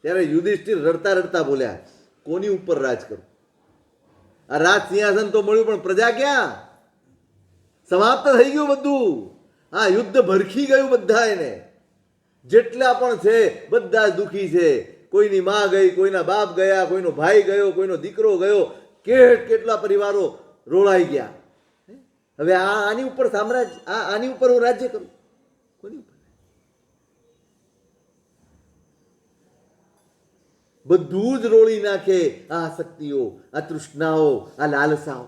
Speaker 1: ત્યારે યુધિષ્ઠિર રડતા રડતા બોલ્યા, કોની ઉપર રાજ કરું? આ રાજ સિંહાસન તો મળ્યું પણ પ્રજા ક્યાં? સમાપ્ત થઈ ગયું બધું. આ યુદ્ધ ભરખી ગયું બધા. એને જેટલા પણ છે બધા જ દુઃખી છે. કોઈની માં ગઈ, કોઈના બાપ ગયા, કોઈનો ભાઈ ગયો, કોઈનો દીકરો ગયો, કેટલા પરિવારો રોળાઈ ગયા. હવે આની ઉપર સામ્રાજ્ય, આની ઉપર હું રાજ્ય કરું? કોની ઉપર? બધું જ રોળી નાખે આ આસક્તિઓ, આ તૃષ્ણાઓ, આ લાલસાઓ.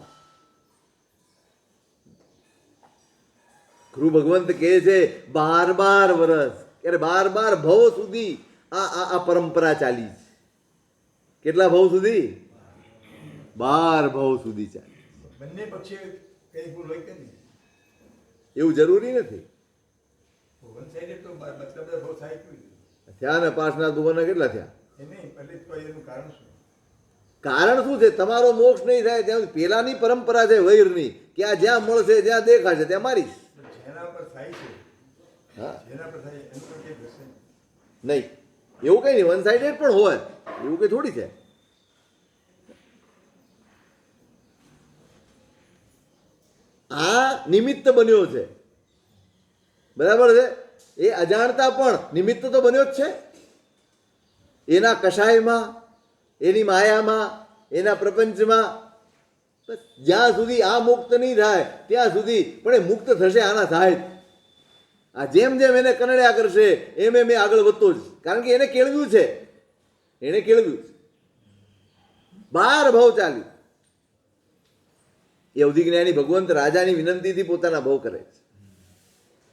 Speaker 1: ગુરુ ભગવંત કહે છે 12 વર્ષ, ત્યારે 12 ભવ સુધી આ પરંપરા ચાલી છે. કેટલા ભવ સુધી? 12 ભવ સુધી ચાલી.
Speaker 4: બંને પક્ષે કઈ ભૂલ હોય કે નહીં?
Speaker 1: એવું જરૂરી નથી.
Speaker 4: વન સાઈડે તો મતલબ બહુ સાચું
Speaker 1: થયા ને 5 ભુવન કેટલા થયા?
Speaker 4: એ નહીં, એટલે તો એનું કારણ શું?
Speaker 1: કારણ શું છે? તમારો મોક્ષ નહીં થાય ત્યાં પેલાની પરંપરા છે વૈરની, કે આ જ્યાં મળશે, જ્યાં દેખાશે ત્યાં મારીશ.
Speaker 4: જેના પર થાય છે,
Speaker 1: હા,
Speaker 4: જેના પર થાય એનું પર કઈ થશે
Speaker 1: નહીં. એવું કઈ નહીં, વન સાઇડેડ પણ હોય, એવું કઈ થોડી છે. આ નિમિત્ત બન્યો છે, બરાબર છે. એ અજાણતા પણ નિમિત્ત તો બન્યો જ છે. એના કષાયમાં, એની માયામાં, એના પ્રપંચમાં. જ્યાં સુધી આ મુક્ત નહીં થાય ત્યાં સુધી, પણ એ મુક્ત થશે આના થાય. આ જેમ જેમ એને કનડ્યા કરશે એમ એમ એ આગળ વધતો જ, કારણ કે એને કેળવ્યું છે. એને કેળવ્યું છે. 12 ભવ ચાલ્યું. એ અવધિજ્ઞાની ભગવંત રાજાની વિનંતીથી પોતાના ભવ કરે છે.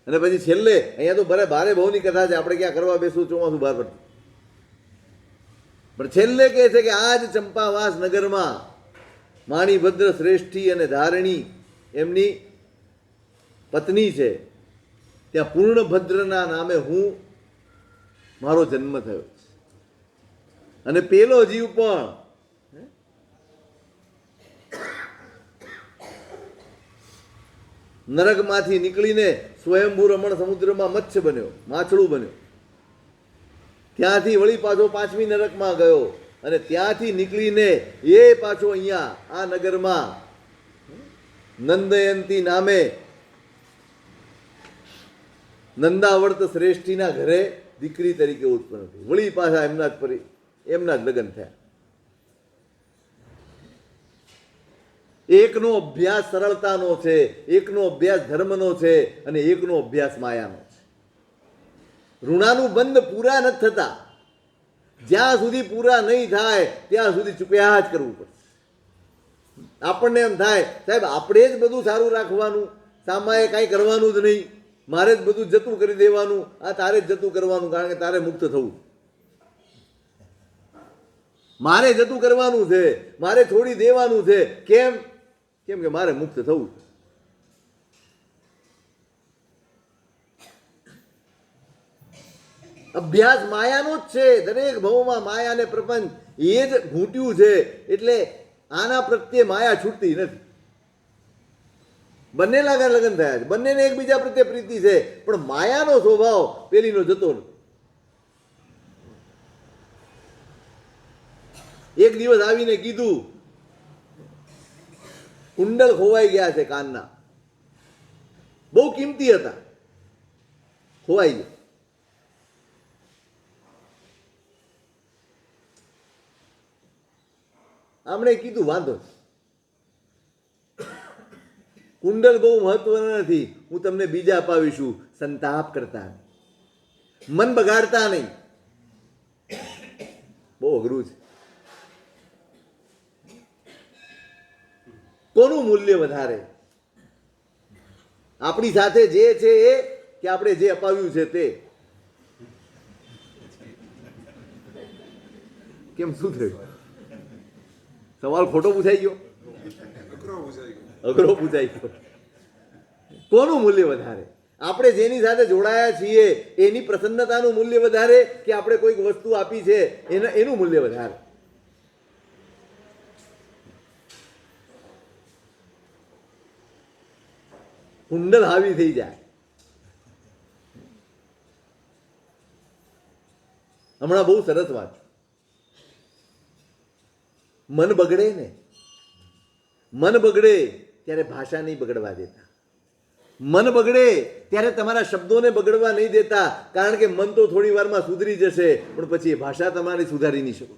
Speaker 1: અને પછી છેલ્લે અહીંયા તો 12 ભવની કથા છે, આપણે ક્યાં કરવા બેસવું, ચોમાસું બહાર પડતું. પણ છેલ્લે કહે છે કે આ જ ચંપાવાસ નગરમાં માણીભદ્ર શ્રેષ્ઠી અને ધારણી એમની પત્ની છે, ત્યાં પૂર્ણભદ્રના નામે મારો જન્મ થયો છે. અને પેલો જીવ પણ નરકમાંથી નીકળીને સ્વયંભૂ રમણ સમુદ્રમાં મત્સ્ય બન્યો, માછડું બન્યો. ત્યાંથી વળી પાછો 5મી નરકમાં ગયો અને ત્યાંથી નીકળીને એ પાછો અહીંયા આ નગરમાં નંદયંતી નામે નંદાવર્ત શ્રેષ્ઠીના ઘરે દીકરી તરીકે ઉત્પન્ન થઈ. વળી પાછા એમના જ લગ્ન થયા. એકનો અભ્યાસ સરળતાનો છે, એકનો અભ્યાસ ધર્મનો છે અને એકનો અભ્યાસ માયાનો છે. ઋણાનું બંધ પૂરા નથી થતા. જ્યાં સુધી પૂરા નહીં થાય ત્યાં સુધી ચૂક્યા જ કરવું પડશે. આપણને એમ થાય સાહેબ આપણે જ બધું સારું રાખવાનું, સામાએ કાંઈ કરવાનું જ નહીં, મારે જ બધું જતું કરી દેવાનું, આ તારે જ જતું કરવાનું, કારણ કે તારે મુક્ત થવું. મારે જતું કરવાનું છે, મારે છોડી દેવાનું છે. કેમ? કેમ કે મારે મુક્ત થવું. અભ્યાસ માયાનો જ છે. દરેક ભવમાં માયા અને પ્રપંચ એ જ ઘૂંટ્યું છે. એટલે આના પ્રત્યે માયા છૂટતી નથી. બંને લગન થયા છે, બંનેને એકબીજા પ્રત્યે પ્રીતિ છે, પણ માયાનો સ્વભાવ પેલીનો જતો નથી. એક દિવસ આવીને કીધું કુંડલ ખોવાઈ ગયા છે કાનના, બહુ કિંમતી હતા, ખોવાઈ ગયા. આમણે કીધું વાંધો કુંડલ બહુ મહત્વના નથી, હું તમને બીજા અપાવીશું. સંતાપ કરતા નહીં, મન બગાડતા નહીં. બહુ અઘરું છે. કોનું મૂલ્ય વધારે? આપણી સાથે જે છે એ કે આપણે જે અપાવ્યું છે તે? કેમ, શું થયું? સવાલ ખોટો પૂછાઈ ગયો?
Speaker 2: અઘરો પૂછાઈ ગયો.
Speaker 1: અઘરો પૂછાઈ ગયો. કોનું મૂલ્ય વધારે? આપણે જેની સાથે જોડાયા છીએ એની પ્રસન્નતાનું મૂલ્ય વધારે કે આપણે કોઈક વસ્તુ આપી છે એનું મૂલ્ય વધારે? કુંડલ હાવી થઈ જાય. હમણાં બહુ સરસ વાત. મન બગડે ને, મન બગડે ત્યારે ભાષા નહીં બગડવા દેતા. મન બગડે ત્યારે તમારા શબ્દોને બગડવા નહીં દેતા, કારણ કે મન તો થોડી વારમાં સુધરી જશે, પણ પછી એ ભાષા તમારી સુધારી નહીં શકો.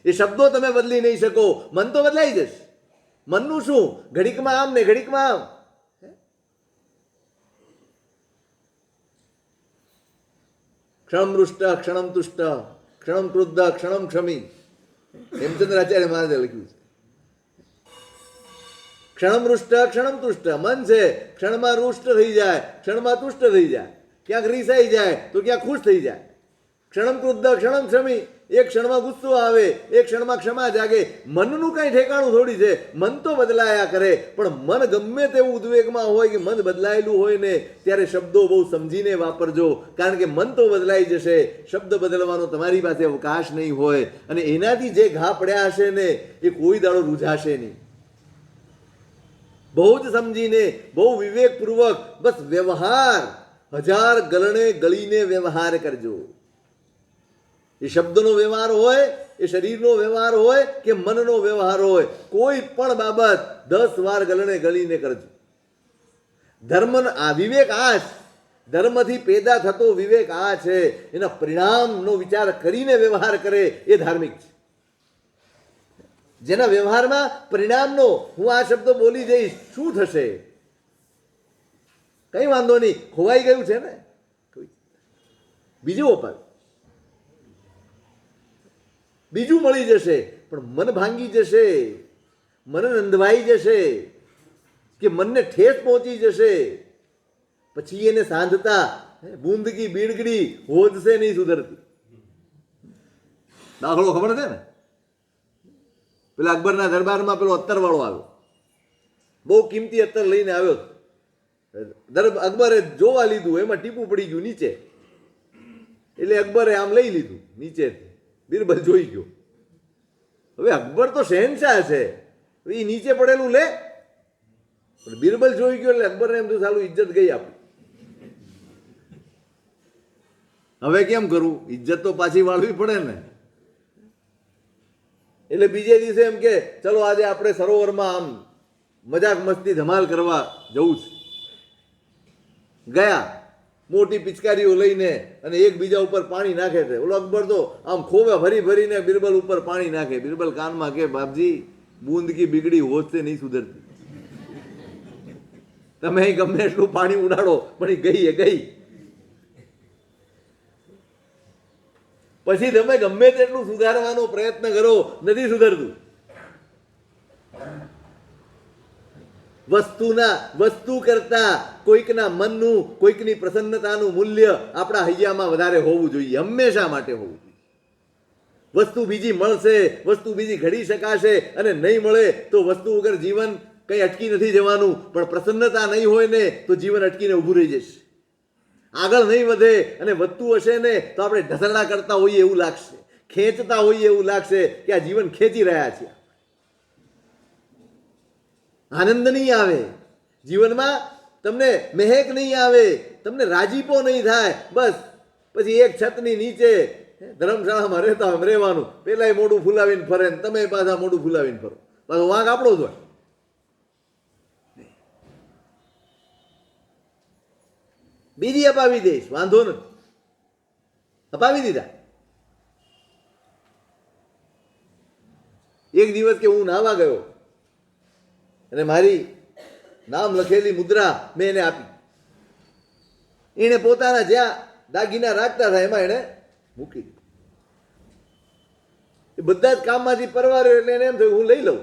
Speaker 1: એ શબ્દો તમે બદલી નહીં શકો. મન તો બદલાઈ જશે. મનનું શું? ઘડીકમાં આમ ને ઘડીકમાં આમ. ક્ષણમ રુષ્ટ ક્ષણમ તુષ્ટ ક્ષણમ ક્રુદ્ધ ક્ષણમ ક્ષમી. હેમચંદ્રાચાર્ય મહારાજે લખ્યું છે. ક્ષણમ રુષ્ટ ક્ષણમ તુષ્ટ. મન છે ક્ષણમાં રુષ્ટ થઈ જાય, ક્ષણમાં તુષ્ટ થઈ જાય, ક્યાંક રીસાઈ જાય તો ક્યાંક ખુશ થઈ જાય. ક્ષણમ ક્રુદ્ધ ક્ષણમ ક્ષમી. એક ક્ષણમાં ગુસ્સો આવે, એક ક્ષણમાં ક્ષમા જાગે. મનનું કઈ ઠેકાણું થોડી છે. મન તો બદલાયા કરે, પણ મન ગમે તેવું ઉદ્વેગમાં હોય કે મન બદલાયેલું હોય ને ત્યારે શબ્દો બહુ સમજીને વાપરજો, કારણ કે મન તો બદલાઈ જશે. શબ્દ બદલવાનો તમારી પાસે અવકાશ નહીં હોય, અને એનાથી જે ઘા પડ્યા હશે ને એ કોઈ દાડો રૂઝાશે નહીં. બહુ જ સમજીને, બહુ વિવેકપૂર્વક બસ વ્યવહાર 1000 ગલણે ગળીને વ્યવહાર કરજો. એ શબ્દનો વ્યવહાર હોય, એ શરીરનો વ્યવહાર હોય કે મનનો વ્યવહાર હોય, કોઈ પણ બાબત 10 વાર ગલણે ગળીને કરજો. ધર્મ આ વિવેક આ છે. ધર્મથી પેદા થતો વિવેક આ છે. એના પરિણામનો વિચાર કરીને વ્યવહાર કરે એ ધાર્મિક છે. જેના વ્યવહારમાં પરિણામનો, હું આ શબ્દ બોલી જઈશ, શું થશે? કઈ વાંધો નહીં, ખોવાઈ ગયું છે ને, બીજું અપાય, બીજું મળી જશે. પણ મન ભાંગી જશે, મન નંદવાઈ જશે કે મનને ઠેસ પહોંચી જશે, પછી એને સાંધતા બૂંદકી બીડગડી હોદશે નહીં સુધરતી. દાખલો ખબર છે ને? પેલા અકબરના દરબારમાં પેલો અત્તર વાળો આવ્યો, બહુ કિંમતી અત્તર લઈને આવ્યો. અકબરે જોવા લીધું, એમાં ટીપું પડી ગયું નીચે, એટલે અકબરે આમ લઈ લીધું નીચેથી. બિરબલ જોઈ ગયો. હવે અકબર તો શહેનશાહ છે, એ નીચે પડેલું લે. પણ બિરબલ જોઈ ગયો એટલે અકબરને એમ તો સાલું ઇજ્જત ગઈ આપી. હવે કેમ કરું? ઇજ્જત તો પાછી વાળવી પડે ને. એટલે બીજે દિવસે એમ કે ચલો આજે આપણે સરોવરમાં આમ મજાક મસ્તી ધમાલ કરવા જવું છે. ગયા, મોટી પિચકારીઓ લઈને, અને એકબીજા ઉપર પાણી નાખે છે. ઓલો અકબર તો આમ ખોવે ભરી ભરીને બિરબલ ઉપર પાણી નાખે. બિરબલ કાનમાં કે બાપજી, બૂંદકી બીગડી હોશે નહીં સુધરતી. તમે ગમે એટલું પાણી ઉડાડો પણ એ ગઈ એ ગઈ. પછી તમે ગમે તેટલું સુધારવાનો પ્રયત્ન કરો, નથી સુધરતું. વસ્તુ કરતા કોઈકના મનનું, કોઈકની પ્રસન્નતાનું મૂલ્ય આપણા હૈયામાં વધારે હોવું જોઈએ, હંમેશા માટે હોવું જોઈએ. વસ્તુ બીજી મળશે, વસ્તુ બીજી ઘડી શકાશે, અને નહીં મળે તો વસ્તુ વગર જીવન કંઈ અટકી નથી જવાનું. પણ પ્રસન્નતા નહીં હોય ને તો જીવન અટકીને ઊભું રહી જશે, આગળ નહીં વધે. અને વધતું હશે ને તો આપણે ઢસરડા કરતા હોઈએ એવું લાગશે, ખેંચતા હોઈએ એવું લાગશે કે આ જીવન ખેંચી રહ્યા છીએ. આનંદ નહીં આવે જીવનમાં, તમને મહેક નહીં આવે, તમને રાજીપો નહીં થાય. બસ પછી એક છતની નીચે ધર્મશાળામાં રહેતા હોય રહેવાનું. પેલાય મોઢું ફૂલાવીને ફરે ને તમે પાછા મોઢું ફૂલાવીને ફરો. પાછો વાંક આપણો જ હોય. બીજી અપાવી દઈશ, વાંધો નથી. અપાવી દીધા. એક દિવસ કે હું નાહવા ગયો અને મારી નામ લખેલી મુદ્રા મેં એને આપી. એણે પોતાના જ્યાં દાગીના રાખતા હતા એમાં એણે મૂકી દીધું. એ બધા જ કામમાંથી પરવાર્યો એટલે એને એમ થયું હું લઈ લઉં.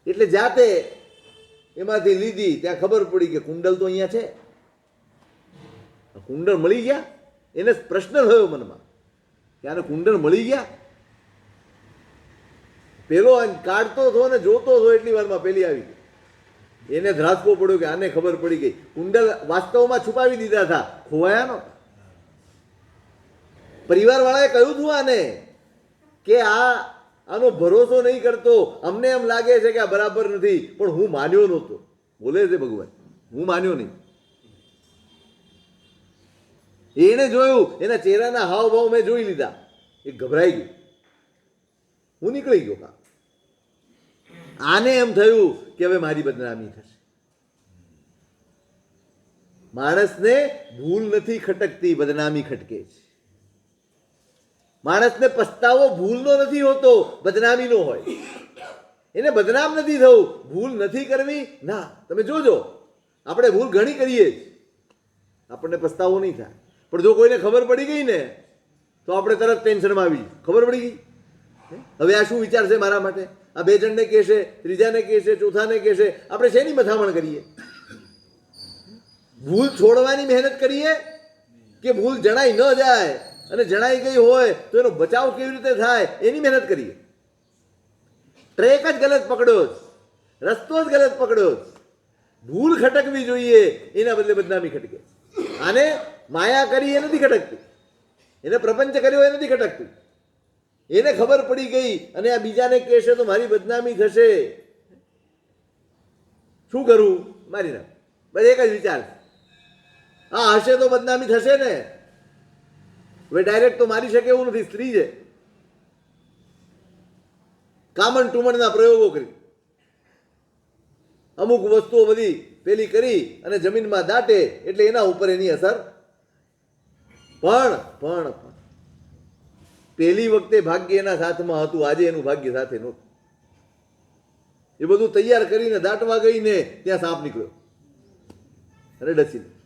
Speaker 1: એટલે જાતે એમાંથી લીધી. ત્યાં ખબર પડી કે કુંડલ તો અહીંયા છે. કુંડળ મળી ગયા. એને પ્રશ્ન થયો મનમાં કે આને કુંડળ મળી ગયા. પેલો કાઢતો હતો ને જોતો હતો એટલી વારમાં પેલી આવી ગઈ. એને ધ્રાસકો પડ્યો કે આને ખબર પડી ગઈ. કુંડલ વાસ્તવમાં છુપાવી દીધા હતા, ખોવાયા નહોતા. પરિવાર વાળાએ કહ્યું હતું આને કે આનો ભરોસો નહીં કરતો, અમને એમ લાગે છે કે આ બરાબર નથી, પણ હું માન્યો નહોતો. બોલે છે ભગવાન, હું માન્યો નહીં. એને જોયું, એના ચહેરાના હાવભાવ મેં જોઈ લીધા. એ ગભરાઈ ગયું, હું નીકળી ગયો કામ. આને એમ થયું કે હવે મારી બદનામી થશે. માણસને ભૂલ નથી ખટકતી, બદનામી ખટકે છે. માણસને પસ્તાવો ભૂલનો નથી હોતો, બદનામીનો હોય. એને બદનામ નથી થવું, ભૂલ નથી કરવી. ના, તમે જોજો, આપણે ભૂલ ઘણી કરીએ જ, આપણને પસ્તાવો નહીં થાય. પણ જો કોઈને ખબર પડી ગઈ ને તો આપણે તરત ટેન્શનમાં આવી. ખબર પડી ગઈ, હવે આ શું વિચારશે મારા માટે, આ બે જણને કહેશે, ત્રીજાને કહેશે, ચોથાને કહેશે. આપણે શેની મથામણ કરીએ? ભૂલ છોડવાની મહેનત કરીએ કે ભૂલ જણાઈ ન જાય અને જણાઈ ગઈ હોય તો એનો બચાવ કેવી રીતે થાય એની મહેનત કરીએ. ટ્રેક જ ગલત પકડ્યો જ, રસ્તો જ ગલત પકડ્યો જ. ભૂલ ખટકવી જોઈએ, એના બદલે બદનામી ખટકે. આને માયા કરી એ નથી ખટકતી, એને પ્રપંચ કર્યો એ નથી ખટકતું. એને ખબર પડી ગઈ અને આ બીજાને કહેશે તો મારી બદનામી થશે. શું કરું? મારી નાખ. બસ એક જ વિચાર, આ હશે તો બદનામી થશે ને. હવે ડાયરેક્ટ તો મારી શકે એવું નથી, સ્ત્રી છે. કામણ ટુમણના પ્રયોગો કરી, અમુક વસ્તુઓ બધી પેલી કરી અને જમીનમાં દાટે એટલે એના ઉપર એની અસર. પણ પેલી વખતે ભાગ્ય એના સાથમાં હતું, આજે એનું ભાગ્ય સાથે નહોતું. એ બધું તૈયાર કરીને દાટવા ગઈને ત્યાં સાપ નીકળ્યો અને ડસી લીધો.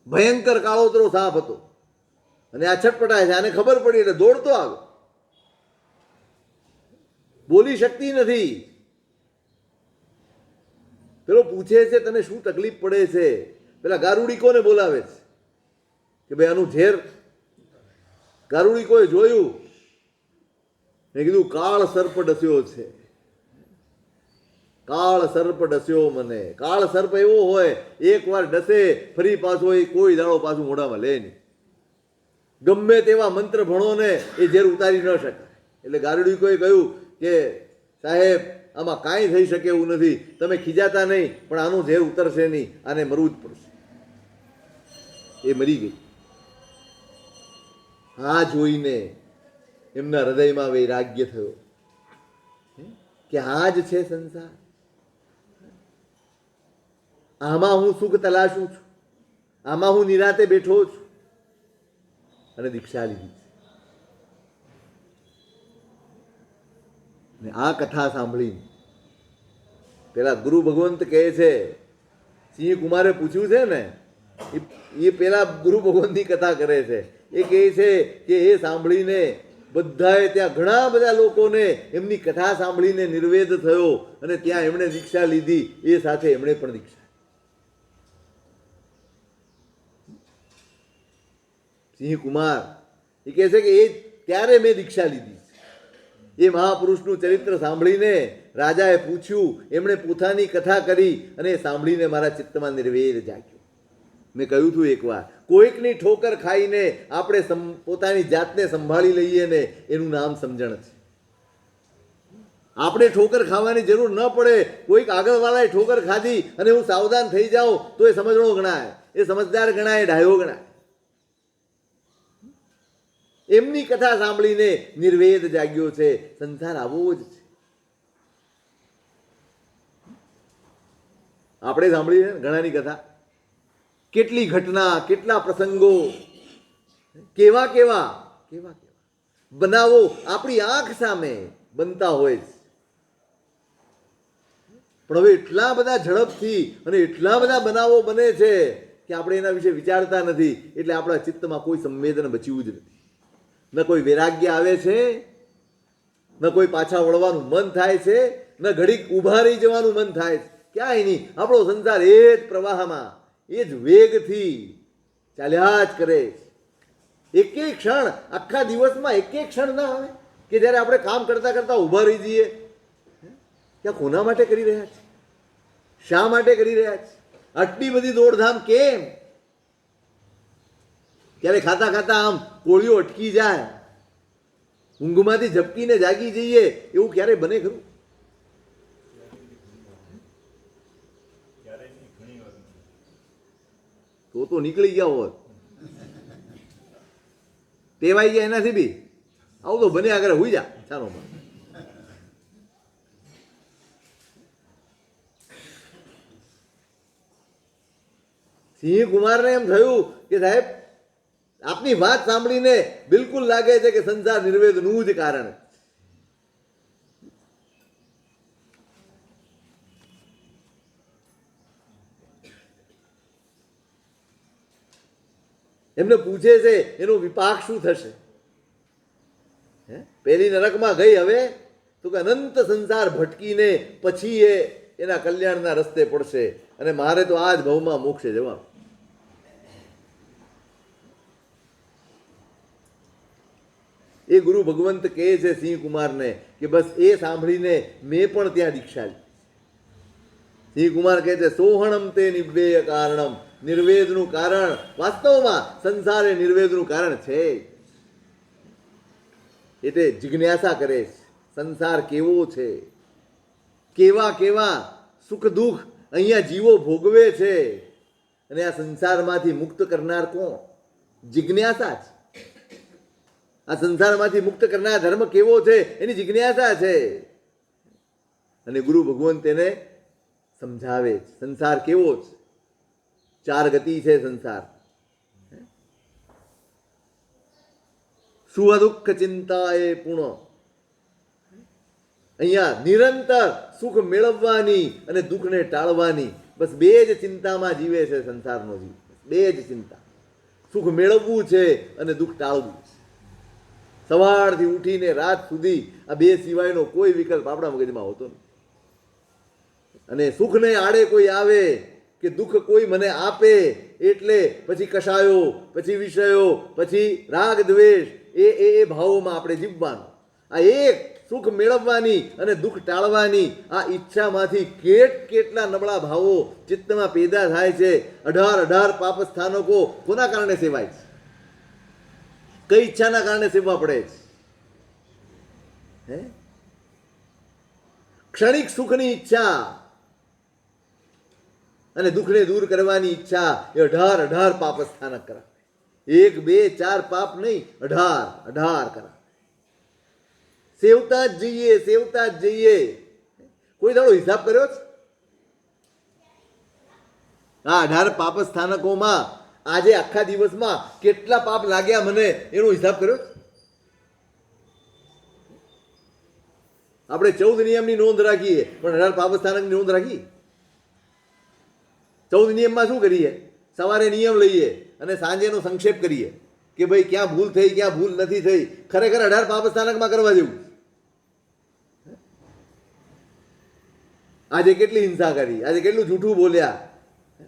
Speaker 1: ભયંકર કાળોતરો સાપ હતો અને આ છટપટાય છે. આને ખબર પડી એટલે દોડતો આવ્યો. બોલી શકતી નથી. પેલો પૂછે છે તને શું તકલીફ પડે છે? પેલા ગારુડીકોને બોલાવે છે કે ભાઈ આનું ઝેર. ગારુડીકોએ જોયું, મેં કીધું કાળ સર્પ ડસ્યો છે, કાળ સર્પ ડસ્યો મને. કાળ સર્પ એવો હોય, એક વાર ડસે ફરી પાછો એ કોઈ દાડો પાછું મોઢામાં લે નહીં. ગમે તેવા મંત્ર ભણો ને એ ઝેર ઉતારી ન શકાય. એટલે ગારુડીકોએ કહ્યું કે સાહેબ આમાં કાંઈ થઈ શકે એવું નથી, તમે ખીજાતા નહીં, પણ આનું ઝેર ઉતરશે નહીં, આને મરવું જ પડશે. એ મરી ગઈ. આ જોઈને એમના હૃદયમાં વૈરાગ્ય થયો કે આ જ છે સંસાર, આમાં હું સુખ તલાશું છું, આમાં હું નિરાતે બેઠો છું. અને દીક્ષા લીધી છે. ને આ કથા સાંભળીને પેલા ગુરુ ભગવંત કહે છે, સિંહ કુમારે પૂછ્યું છે ને, એ પેલા ગુરુ ભગવંતની કથા કરે છે. એ કહે છે કે એ સાંભળીને બધાએ, ત્યાં ઘણા બધા લોકોને એમની કથા સાંભળીને નિર્વેદ થયો અને ત્યાં એમણે દીક્ષા લીધી. એ સાથે એમણે પણ દીક્ષા. સિંહ કુમાર એ કહે છે કે એ ત્યારે મેં દીક્ષા લીધી. એ મહાપુરુષનું ચરિત્ર સાંભળીને રાજાએ પૂછ્યું, એમણે પોતાની કથા કરી અને એ સાંભળીને મારા ચિત્તમાં નિર્વેદ જાગ્યો. મેં કહ્યું હતું એકવાર, કોઈકની ઠોકર ખાઈને આપણે પોતાની જાતને સંભાળી લઈએ ને એનું નામ સમજણ છે. આપણે ઠોકર ખાવાની જરૂર ન પડે, કોઈક આગળવાળાએ ઠોકર ખાધી અને હું સાવધાન થઈ જાઉં તો એ સમજણો ગણાય, એ સમજદાર ગણાય, ડાયો ગણાય. એમની કથા સાંભળીને નિર્વેદ જાગ્યો છે. સંસાર આવો જ છે. આપણે સાંભળી છે ઘણાની કથા, કેટલી ઘટના, કેટલા પ્રસંગો, કેવા કેવા કેવા કેવા બનાવો આપણી આંખ સામે બનતા હોય છે. પણ હવે એટલા બધા ઝડપથી અને એટલા બધા બનાવો બને છે કે આપણે એના વિશે વિચારતા નથી, એટલે આપણા ચિત્તમાં કોઈ સંવેદન બચ્યું જ નથી. ન કોઈ વૈરાગ્ય આવે છે, ન કોઈ પાછા વળવાનું મન થાય છે, ન ઘડીક ઊભા રહી જવાનું મન થાય છે. ક્યાંય નહીં. આપણો સંસાર એ જ પ્રવાહમાં, એ જ વેગથી ચાલ્યા જ કરે છે. એક એક ક્ષણ, આખા દિવસમાં એક એક ક્ષણ ના આવે કે જ્યારે આપણે કામ કરતા કરતા ઊભા રહી જઈએ. ત્યાં કોના માટે કરી રહ્યા છે? શા માટે કરી રહ્યા છે? આટલી બધી દોડધામ કેમ? ક્યારે ખાતા ખાતા આમ કોળીઓ અટકી જાય, ઊંઘમાંથી ઝપકીને જાગી જઈએ, એવું ક્યારે બને ખરું? તો નીકળી ગયા હોત, ટેવાઈ ગયા એનાથી બી. આવું તો બને આગળ હોઈ જા ચાલો. સિંહ કુમારને એમ થયું કે સાહેબ આપની વાત સાંભળીને બિલકુલ લાગે છે કે સંસાર નિર્વેદનું જ કારણ. એમને પૂછે છે એનો વિપાક શું થશે? પેલી નરકમાં ગઈ, હવે તો કે અનંત સંસાર ભટકીને પછી એ એના કલ્યાણના રસ્તે પડશે, અને મારે તો આ જ ભવમાં મોક્ષે જવાનું. એ ગુરુ ભગવંત કહે છે સિંહ કુમારને કે બસ એ સાંભળીને મેં પણ ત્યાં દીક્ષા લીધી. સિંહ કુમાર કહે છે સોહણમ તે નિર્વેય કારણમ. નિર્વેદનું કારણ વાસ્તવમાં સંસાર એ નિર્વેદનું કારણ છે. એટલે જિજ્ઞાસા કરે છે સંસાર કેવો છે, કેવા કેવા સુખ દુઃખ અહીંયા જીવો ભોગવે છે, અને આ સંસારમાંથી મુક્ત કરનાર કોણ? જિજ્ઞાસા છે. આ સંસારમાંથી મુક્ત કરનાર ધર્મ કેવો છે એની જિજ્ઞાસા છે. અને ગુરુ ભગવાન તેને સમજાવે છે સંસાર કેવો છે. ચાર ગતિ છે સંસાર. સુખ દુઃખ ચિંતા એ પૂર્ણ. અહીંયા નિરંતર સુખ મેળવવાની અને દુઃખને ટાળવાની, બસ બે જ ચિંતામાં જીવે છે સંસારનો જીવ. બે જ ચિંતા, સુખ મેળવવું છે અને દુઃખ ટાળવું. સવારથી ઉઠીને રાત સુધી આ બે સિવાયનો કોઈ વિકલ્પ આપણા મગજમાં હોતો નથી. અને સુખને આડે કોઈ આવે કે દુઃખ કોઈ મને આપે એટલે પછી કશાયો, પછી વિષયો, પછી રાગ દ્વેષ, એ ભાવોમાં આપણે જીવવાનું. આ એક સુખ મેળવવાની અને દુઃખ ટાળવાની આ ઈચ્છામાંથી કેટલા નબળા ભાવો ચિત્તમાં પેદા થાય છે. 18 પાપ સ્થાનકો કોના કારણે સેવાય છે? કઈ ઈચ્છાના કારણે સેવા પડે છે? ક્ષણિક સુખની ઈચ્છા અને દુઃખને દૂર કરવાની ઈચ્છા એ 18 પાપ સ્થાનક કરાવે. 1 2 4 પાપ નહીં, 18 કરાવે. સેવતા જ જઈએ. કોઈ દાડો હિસાબ કર્યો છે? આ 18 પાપ સ્થાનકોમાં આજે આખા દિવસમાં કેટલા પાપ લાગ્યા મને એનો હિસાબ કર્યો છે? આપણે 14 નિયમની નોંધ રાખીએ, પણ 18 પાપ સ્થાનકની નોંધ રાખી? 14 નિયમમાં શું કરીએ? સવારે નિયમ લઈએ અને સાંજેનો સંક્ષેપ કરીએ કે ભાઈ ક્યાં ભૂલ થઈ, ક્યાં ભૂલ નથી થઈ. ખરેખર 18 પાપ સ્થાનકમાં કરવા જેવું. આજે કેટલી હિંસા કરી, આજે કેટલું જૂઠું બોલ્યા,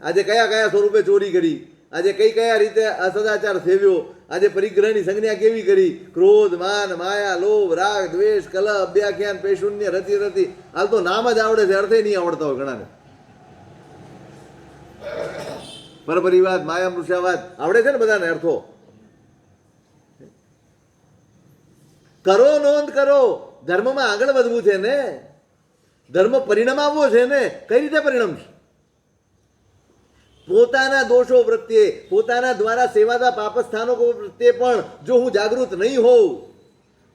Speaker 1: આજે કયા સ્વરૂપે ચોરી કરી, આજે કયા રીતે અસદાચાર સેવ્યો, આજે પરિગ્રહની સંજ્ઞા કેવી કરી, ક્રોધ માન માયા લોભ રાગ દ્વેષ કલહ અભ્યાખ્યાન પેશુન્ય રતિ. હાલ તો નામ જ આવડે છે, અર્થે નહીં આવડતા હોય ઘણાને. પરપરિવાદ માયા મૃષાવાદ આવડે છે ને બધાને અર્થો. કરો નોંધ કરો. ધર્મમાં આગળ વધવું છે ને, ધર્મ પરિણમાવવો છે ને. કઈ રીતે પરિણમશે? પોતાના દોષો પ્રત્યે, પોતાના દ્વારા સેવાતા પાપસ્થાનકો પ્રત્યે પણ જો હું જાગૃત નહીં હોઉં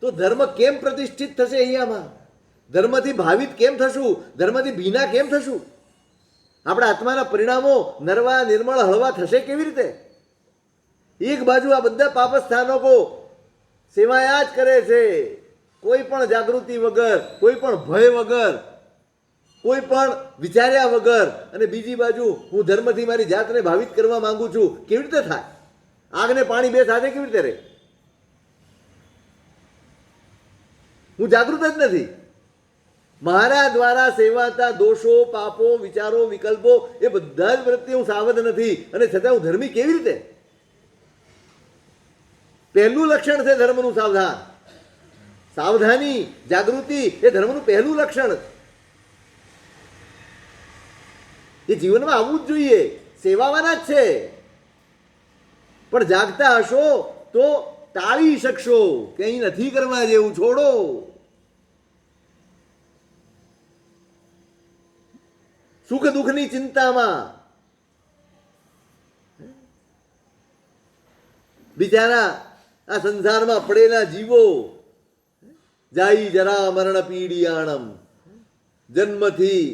Speaker 1: તો ધર્મ કેમ પ્રતિષ્ઠિત થશે? અહીંયામાં ધર્મથી ભાવિત કેમ થશું? ધર્મથી ભીના કેમ થશું? આપણા આત્માના પરિણામો નરવા નિર્મળ હળવા થશે કેવી રીતે? એક બાજુ આ બધા પાપસ્થાનકો સેવાયા જ કરે છે, કોઈ પણ જાગૃતિ વગર, કોઈ પણ ભય વગર. કોઈ પણ વિચાર્યા વગર અને બીજી બાજુ હું ધર્મથી મારી જાતને ભાવિત કરવા માંગુ છું, કેવી રીતે થાય? આગને પાણી બે સાથે કેવી રીતે રહે? હું જાગૃત જ નથી. મારા દ્વારા સેવાતા દોષો, પાપો, વિચારો, વિકલ્પો એ બધા જ પ્રત્યે હું સાવધ નથી, અને છતાં હું ધર્મી કેવી રીતે? પહેલું લક્ષણ છે ધર્મનું સાવધાન. સાવધાની, જાગૃતિ એ ધર્મનું પહેલું લક્ષણ. એ જીવનમાં આવવું જ જોઈએ. સેવાવાના જ છે, પણ જાગતા હશો તો ટાળી શકશો કે અહીં નથી કરવા જેવું, છોડો. સુખ દુઃખની ચિંતામાં બિચારા આ સંસારમાં પડેલા જીવો જાય જરા મરણ પીડિયાણમ, જન્મથી,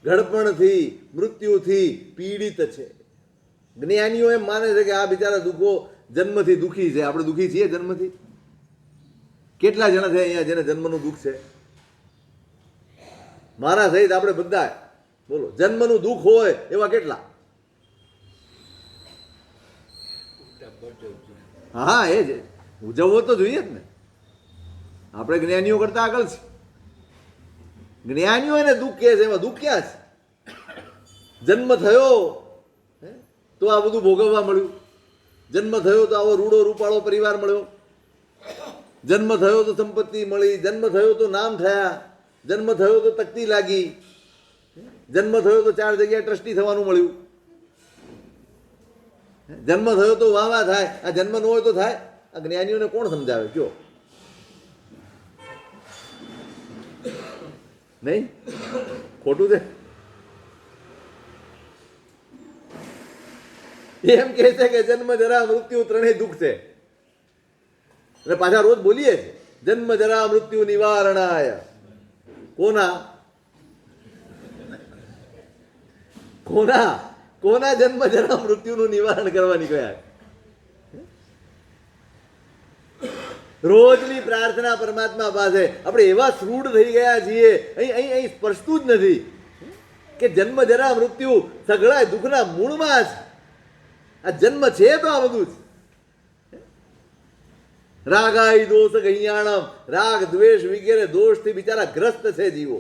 Speaker 1: ઘડપણથી, મૃત્યુથી પીડિત છે. જ્ઞાનીઓ એમ માને છે કે આ બિચારા દુઃખો જન્મથી દુઃખી છે. આપણે દુઃખી છીએ જન્મથી? કેટલા જણા છે અહીંયા જેને જન્મનું દુઃખ છે? મારા સહિત આપણે બધા, બોલો, જન્મનું દુઃખ હોય એવા કેટલા? હા, એ જ ઉજવવો તો જોઈએ જ ને. આપણે જ્ઞાનીઓ કરતા આગળ છે. જ્ઞાનીઓ એને દુઃખ કહે છે, એમાં દુઃખ ક્યાં છે? જન્મ થયો તો આ બધું ભોગવવા મળ્યું, જન્મ થયો તો આવો રૂડો રૂપાળો પરિવાર મળ્યો, જન્મ થયો તો સંપત્તિ મળી, જન્મ થયો તો નામ થયા, જન્મ થયો તો તકતી લાગી, જન્મ થયો તો 4 જગ્યાએ ટ્રસ્ટી થવાનું મળ્યું, જન્મ થયો તો વાહ વાહ થાય. આ જન્મ ન હોય તો થાય? આ જ્ઞાનીઓને કોણ સમજાવે? કયો? નહીં? ખોટું છે? એમ કહે છે કે જન્મ જરા મૃત્યુ ત્રણેય દુઃખ છે, અને પાછા રોજ બોલીએ છે જન્મ જરા મૃત્યુ નિવારણાય. કોના કોના કોના જન્મ જરા મૃત્યુનું નિવારણ કરવા નીકળ્યા? રોજની પ્રાર્થના પરમાત્મા પાસે. આપણે એવા શ્રૂઢ થઈ ગયા છીએ, અહીં સ્પર્શતું જ નથી કે જન્મ જરા મૃત્યુ સગળા દુઃખના મૂળમાં જ આ જન્મ છે. તો આ બધું જ રાગાઈ દોષ ગૈયાણમ, રાગ દ્વેષ વગેરે દોષથી બિચારા ગ્રસ્ત છે જીવો.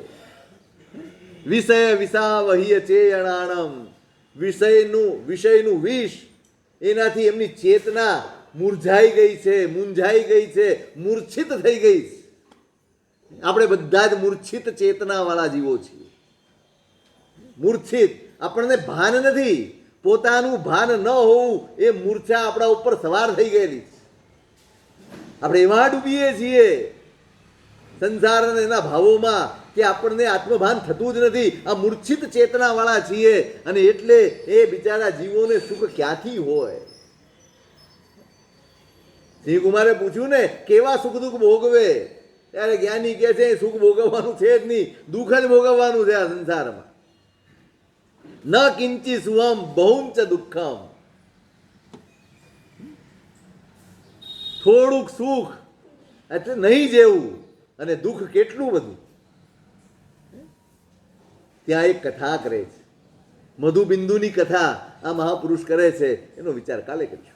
Speaker 1: વિષય વિષાવહીય ચેયણાણમ, વિષયનું વિષ, એનાથી એમની ચેતના મૂર્છાઈ ગઈ છે, મૂંઝાઈ ગઈ છે, મૂર્છિત થઈ ગઈ છે. આપણે બધા જ મૂર્છિત ચેતનાવાળા જીવો છીએ. મૂર્છિત, આપણને ભાન નથી. પોતાનું ભાન ન હોવું એ મૂર્છા આપણા ઉપર સવાર થઈ ગયેલી છે. આપણે એવા ડૂબીએ છીએ સંસાર અને એના ભાવોમાં કે આપણને આત્મભાન થતું જ નથી. આ મૂર્છિત ચેતનાવાળા છીએ, અને એટલે એ બિચારા જીવોને સુખ ક્યાંથી હોય? શ્રીકુમારે પૂછ્યું ને કેવા સુખ દુઃખ ભોગવે, ત્યારે જ્ઞાની કહે છે સુખ ભોગવવાનું છે જ નહીં, દુઃખ જ ભોગવવાનું છે આ સંસારમાં. ન કિંચી સુહમ બહુમ ચ દુઃખમ. થોડુંક સુખ એટલે નહીં જેવું, અને દુઃખ કેટલું બધું. ત્યાં એક કથા કરે છે, મધુબિંદુની કથા આ મહાપુરુષ કરે છે. એનો વિચાર કાલે કરીશું.